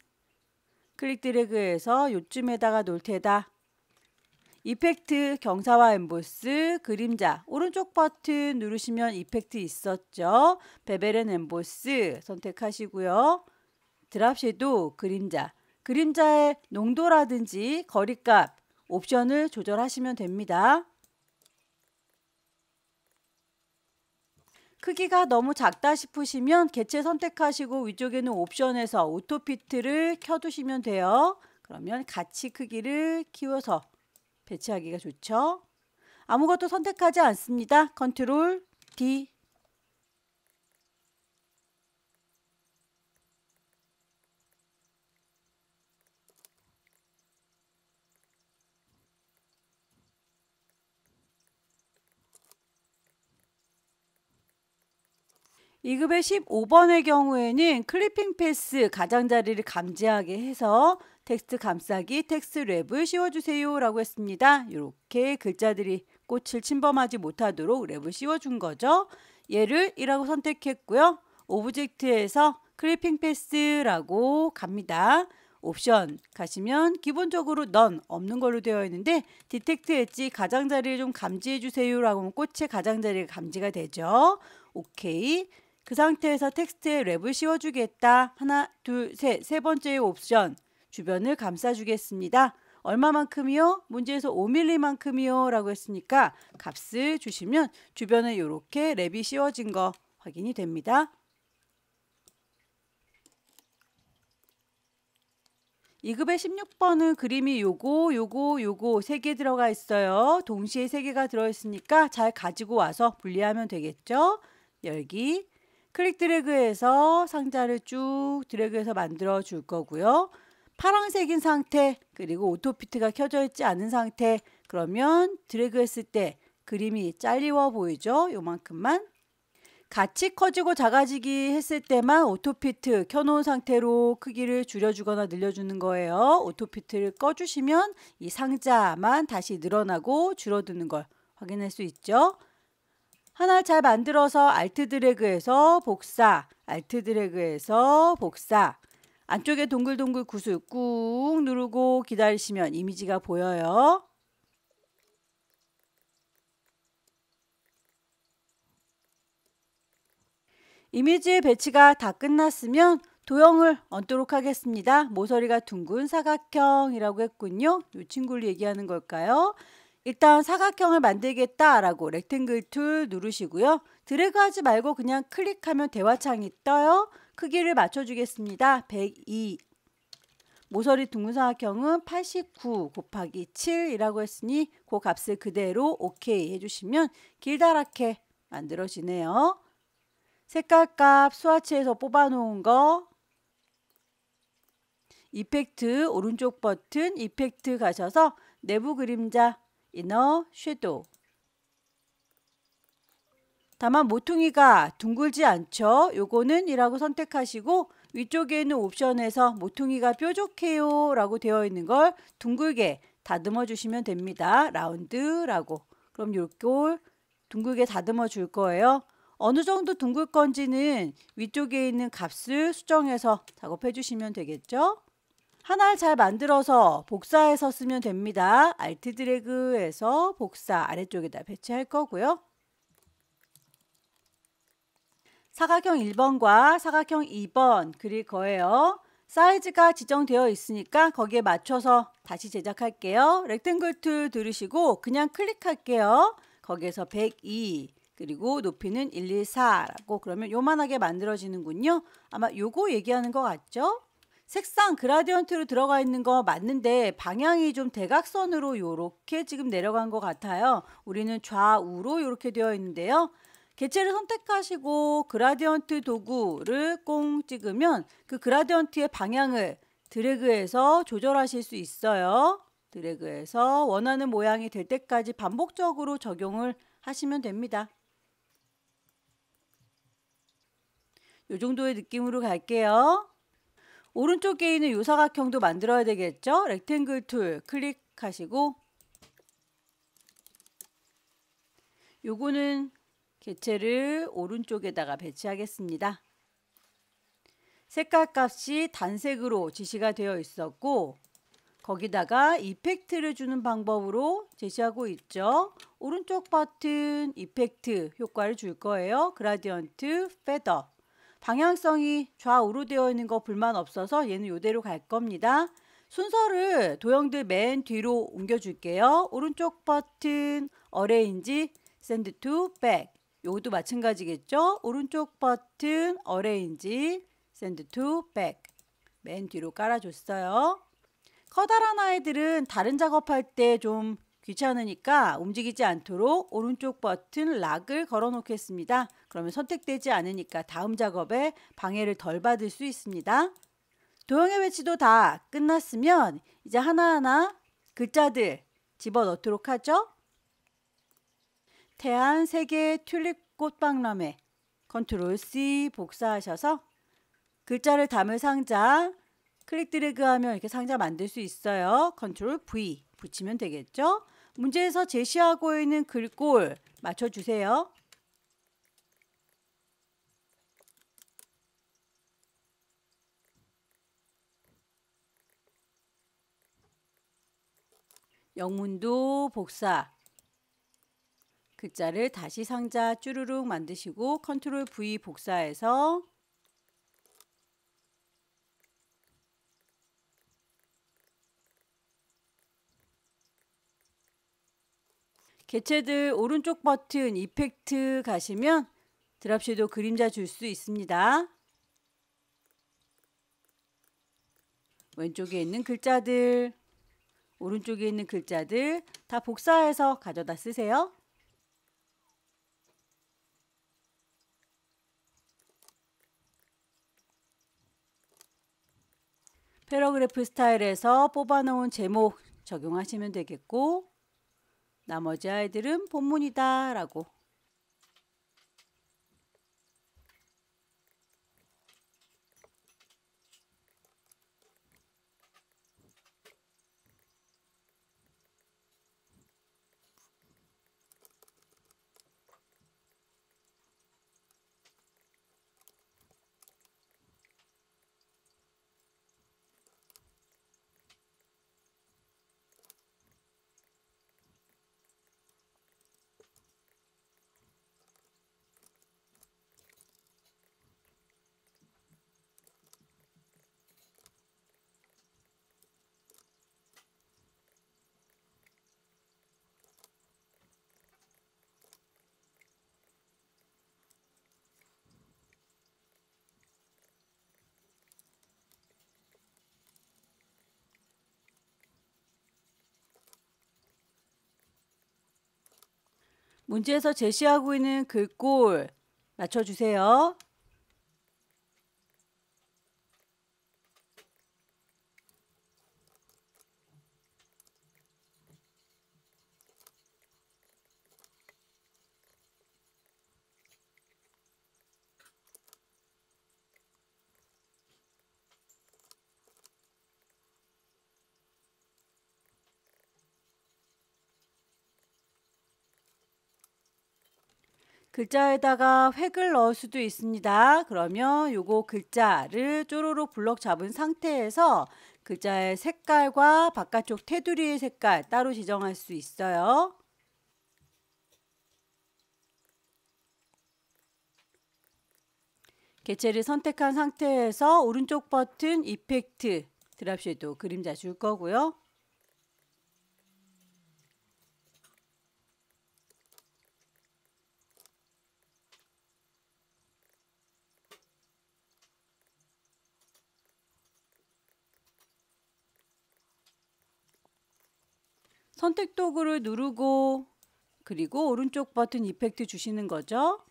클릭 드래그해서 요쯤에다가 놓을 테다. 이펙트 경사와 엠보스 그림자 오른쪽 버튼 누르시면 이펙트 있었죠. 베벨 앤 엠보스 선택하시고요. 드랍 섀도우 그림자 그림자의 농도라든지 거리값 옵션을 조절하시면 됩니다. 크기가 너무 작다 싶으시면 개체 선택하시고 위쪽에는 옵션에서 오토피트를 켜두시면 돼요. 그러면 같이 크기를 키워서 배치하기가 좋죠. 아무것도 선택하지 않습니다. 컨트롤 D 2급의 15번의 경우에는 클리핑 패스 가장자리를 감지하게 해서 텍스트 감싸기 텍스트 랩을 씌워주세요 라고 했습니다. 이렇게 글자들이 꽃을 침범하지 못하도록 랩을 씌워준 거죠. 얘를 1라고 선택했고요. 오브젝트에서 클리핑 패스라고 갑니다. 옵션 가시면 기본적으로 넌 없는 걸로 되어 있는데 디텍트 엣지 가장자리를 좀 감지해 주세요 라고 하면 꽃의 가장자리가 감지가 되죠. 오케이. 그 상태에서 텍스트에 랩을 씌워주겠다. 하나, 둘, 셋. 세 번째 옵션. 주변을 감싸주겠습니다. 얼마만큼이요? 문제에서 5mm만큼이요. 라고 했으니까 값을 주시면 주변에 이렇게 랩이 씌워진 거 확인이 됩니다. 2급의 16번은 그림이 요거 3개 들어가 있어요. 동시에 3개가 들어있으니까 잘 가지고 와서 분리하면 되겠죠. 열기. 클릭 드래그해서 상자를 쭉 드래그해서 만들어 줄 거고요. 파란색인 상태 그리고 오토피트가 켜져 있지 않은 상태 그러면 드래그 했을 때 그림이 잘리워 보이죠? 요만큼만. 같이 커지고 작아지기 했을 때만 오토피트 켜놓은 상태로 크기를 줄여주거나 늘려주는 거예요. 오토피트를 꺼주시면 이 상자만 다시 늘어나고 줄어드는 걸 확인할 수 있죠. 하나 잘 만들어서 알트 드래그해서 복사, 알트 드래그해서 복사. 안쪽에 동글동글 구슬 꾹 누르고 기다리시면 이미지가 보여요. 이미지의 배치가 다 끝났으면 도형을 얹도록 하겠습니다. 모서리가 둥근 사각형이라고 했군요. 이 친구를 얘기하는 걸까요? 일단 사각형을 만들겠다라고 렉탱글 툴 누르시고요. 드래그 하지 말고 그냥 클릭하면 대화창이 떠요. 크기를 맞춰주겠습니다. 102. 모서리 둥근 사각형은 89 곱하기 7이라고 했으니 그 값을 그대로 오케이 해주시면 길다랗게 만들어지네요. 색깔값 스와치에서 뽑아놓은 거 이펙트 오른쪽 버튼 이펙트 가셔서 내부 그림자 이너 섀도우. 다만 모퉁이가 둥글지 않죠. 요거는 이라고 선택하시고 위쪽에 있는 옵션에서 모퉁이가 뾰족해요 라고 되어 있는 걸 둥글게 다듬어 주시면 됩니다. 라운드라고. 그럼 요걸 둥글게 다듬어 줄 거예요. 어느 정도 둥글 건지는 위쪽에 있는 값을 수정해서 작업해 주시면 되겠죠. 하나를 잘 만들어서 복사해서 쓰면 됩니다. 알트 드래그해서 복사 아래쪽에다 배치할 거고요. 사각형 1번과 사각형 2번 그릴 거예요. 사이즈가 지정되어 있으니까 거기에 맞춰서 다시 제작할게요. 렉탱글 툴 들으시고 그냥 클릭할게요. 거기에서 102 그리고 높이는 114라고 그러면 요만하게 만들어지는군요. 아마 요거 얘기하는 것 같죠? 색상 그라디언트로 들어가 있는 거 맞는데 방향이 좀 대각선으로 요렇게 지금 내려간 것 같아요. 우리는 좌우로 이렇게 되어 있는데요. 개체를 선택하시고 그라디언트 도구를 꽁 찍으면 그 그라디언트의 방향을 드래그해서 조절하실 수 있어요. 드래그해서 원하는 모양이 될 때까지 반복적으로 적용을 하시면 됩니다. 이 정도의 느낌으로 갈게요. 오른쪽에 있는 요 사각형도 만들어야 되겠죠? 렉탱글 툴 클릭하시고 요거는 개체를 오른쪽에다가 배치하겠습니다. 색깔 값이 단색으로 지시가 되어 있었고 거기다가 이펙트를 주는 방법으로 제시하고 있죠. 오른쪽 버튼 이펙트 효과를 줄 거예요. 그라디언트 페더. 방향성이 좌우로 되어 있는 거 불만 없어서 얘는 이대로 갈 겁니다. 순서를 도형들 맨 뒤로 옮겨줄게요. 오른쪽 버튼 어레인지 샌드 투 백. 요것도 마찬가지겠죠. 오른쪽 버튼 어레인지 샌드 투 백. 맨 뒤로 깔아줬어요. 커다란 아이들은 다른 작업할 때 좀 귀찮으니까 움직이지 않도록 오른쪽 버튼 락을 걸어 놓겠습니다. 그러면 선택되지 않으니까 다음 작업에 방해를 덜 받을 수 있습니다. 도형의 배치도 다 끝났으면 이제 하나하나 글자들 집어넣도록 하죠. 태안 세계 튤립 꽃박람회 컨트롤 C 복사하셔서 글자를 담을 상자 클릭 드래그하면 이렇게 상자 만들 수 있어요. 컨트롤 V 붙이면 되겠죠. 문제에서 제시하고 있는 글꼴 맞춰주세요. 영문도 복사. 글자를 다시 상자 쭈루룩 만드시고 컨트롤 V 복사해서 개체들 오른쪽 버튼 이펙트 가시면 드랍 섀도우 그림자 줄 수 있습니다. 왼쪽에 있는 글자들, 오른쪽에 있는 글자들 다 복사해서 가져다 쓰세요. 패러그래프 스타일에서 뽑아놓은 제목 적용하시면 되겠고, 나머지 아이들은 본문이다 라고. 문제에서 제시하고 있는 글꼴 맞춰주세요. 글자에다가 획을 넣을 수도 있습니다. 그러면 요거 글자를 쪼로록 블럭 잡은 상태에서 글자의 색깔과 바깥쪽 테두리의 색깔 따로 지정할 수 있어요. 개체를 선택한 상태에서 오른쪽 버튼 이펙트 드랍 섀도우 그림자 줄 거고요. 선택 도구를 누르고 그리고 오른쪽 버튼 이펙트 주시는 거죠.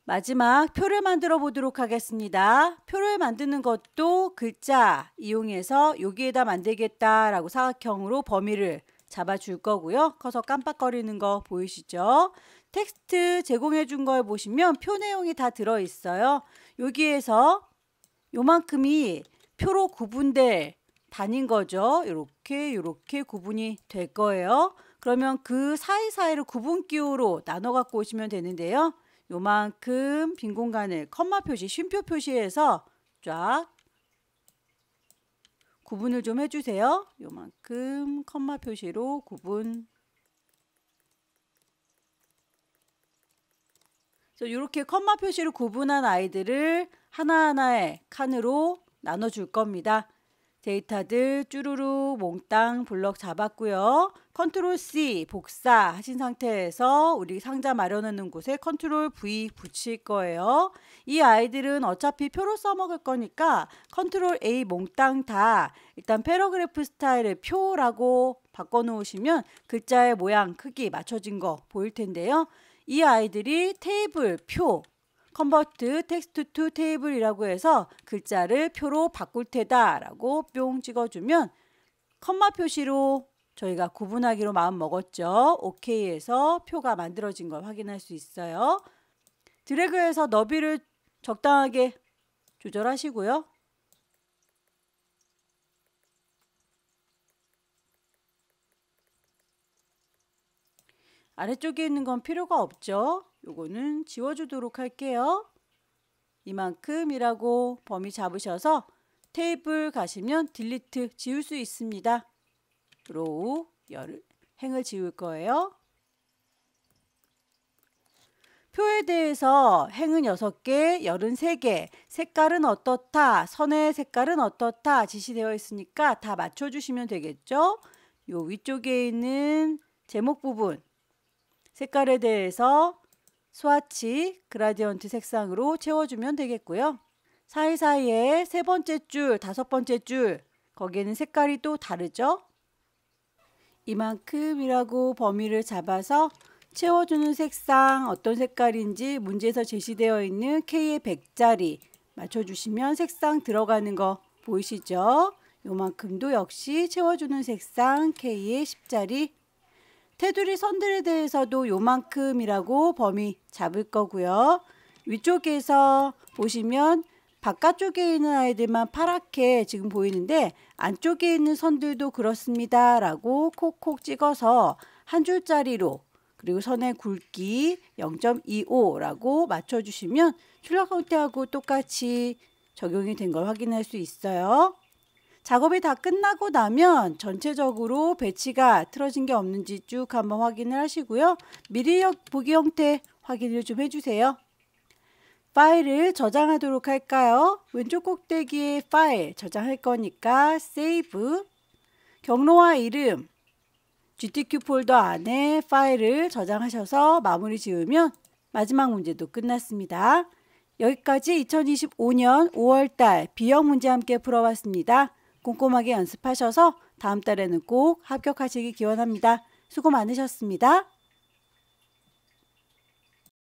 마지막 표를 만들어 보도록 하겠습니다. 표를 만드는 것도 글자 이용해서 여기에다 만들겠다라고 사각형으로 범위를 잡아줄 거고요. 커서 깜빡거리는 거 보이시죠? 텍스트 제공해 준 걸 보시면 표 내용이 다 들어있어요. 여기에서 요만큼이 표로 구분될 단인 거죠. 이렇게 구분이 될 거예요. 그러면 그 사이사이를 구분기호로 나눠 갖고 오시면 되는데요. 요만큼 빈 공간을 컴마 표시, 쉼표 표시해서 쫙 구분을 좀 해주세요. 요만큼 컴마 표시로 구분. 그래서 이렇게 컴마 표시로 구분한 아이들을 하나하나의 칸으로 나눠줄 겁니다. 데이터들 쭈루루 몽땅 블럭 잡았고요. 컨트롤 C 복사 하신 상태에서 우리 상자 마련하는 곳에 컨트롤 V 붙일 거예요. 이 아이들은 어차피 표로 써먹을 거니까 컨트롤 A 몽땅 다 일단 패러그래프 스타일의 표라고 바꿔놓으시면 글자의 모양 크기 맞춰진 거 보일 텐데요. 이 아이들이 테이블 표 컨버트 텍스트 투 테이블이라고 해서 글자를 표로 바꿀 테다 라고 뿅 찍어주면 컴마 표시로 저희가 구분하기로 마음 먹었죠. OK에서 표가 만들어진 걸 확인할 수 있어요. 드래그해서 너비를 적당하게 조절하시고요. 아래쪽에 있는 건 필요가 없죠. 요거는 지워주도록 할게요. 이만큼이라고 범위 잡으셔서 테이블 가시면 딜리트 지울 수 있습니다. 로우 행을 지울 거예요. 표에 대해서 행은 6개, 열은 3개, 색깔은 어떻다, 선의 색깔은 어떻다 지시되어 있으니까 다 맞춰주시면 되겠죠. 요 위쪽에 있는 제목 부분 색깔에 대해서 스와치, 그라디언트 색상으로 채워주면 되겠고요. 사이사이에 3번째 줄, 5번째 줄 거기에는 색깔이 또 다르죠. 이만큼이라고 범위를 잡아서 채워주는 색상 어떤 색깔인지 문제에서 제시되어 있는 K의 100짜리 맞춰주시면 색상 들어가는 거 보이시죠? 요만큼도 역시 채워주는 색상 K의 10자리. 테두리 선들에 대해서도 요만큼이라고 범위 잡을 거고요. 위쪽에서 보시면 바깥쪽에 있는 아이들만 파랗게 지금 보이는데 안쪽에 있는 선들도 그렇습니다 라고 콕콕 찍어서 한 줄짜리로 그리고 선의 굵기 0.25라고 맞춰주시면 출력 형태하고 똑같이 적용이 된 걸 확인할 수 있어요. 작업이 다 끝나고 나면 전체적으로 배치가 틀어진 게 없는지 쭉 한번 확인을 하시고요. 미리 보기 형태 확인을 좀 해주세요. 파일을 저장하도록 할까요? 왼쪽 꼭대기에 파일 저장할 거니까 Save, 경로와 이름, GTQ 폴더 안에 파일을 저장하셔서 마무리 지으면 마지막 문제도 끝났습니다. 여기까지 2025년 5월달 B형 문제 함께 풀어봤습니다. 꼼꼼하게 연습하셔서 다음 달에는 꼭 합격하시기 기원합니다. 수고 많으셨습니다.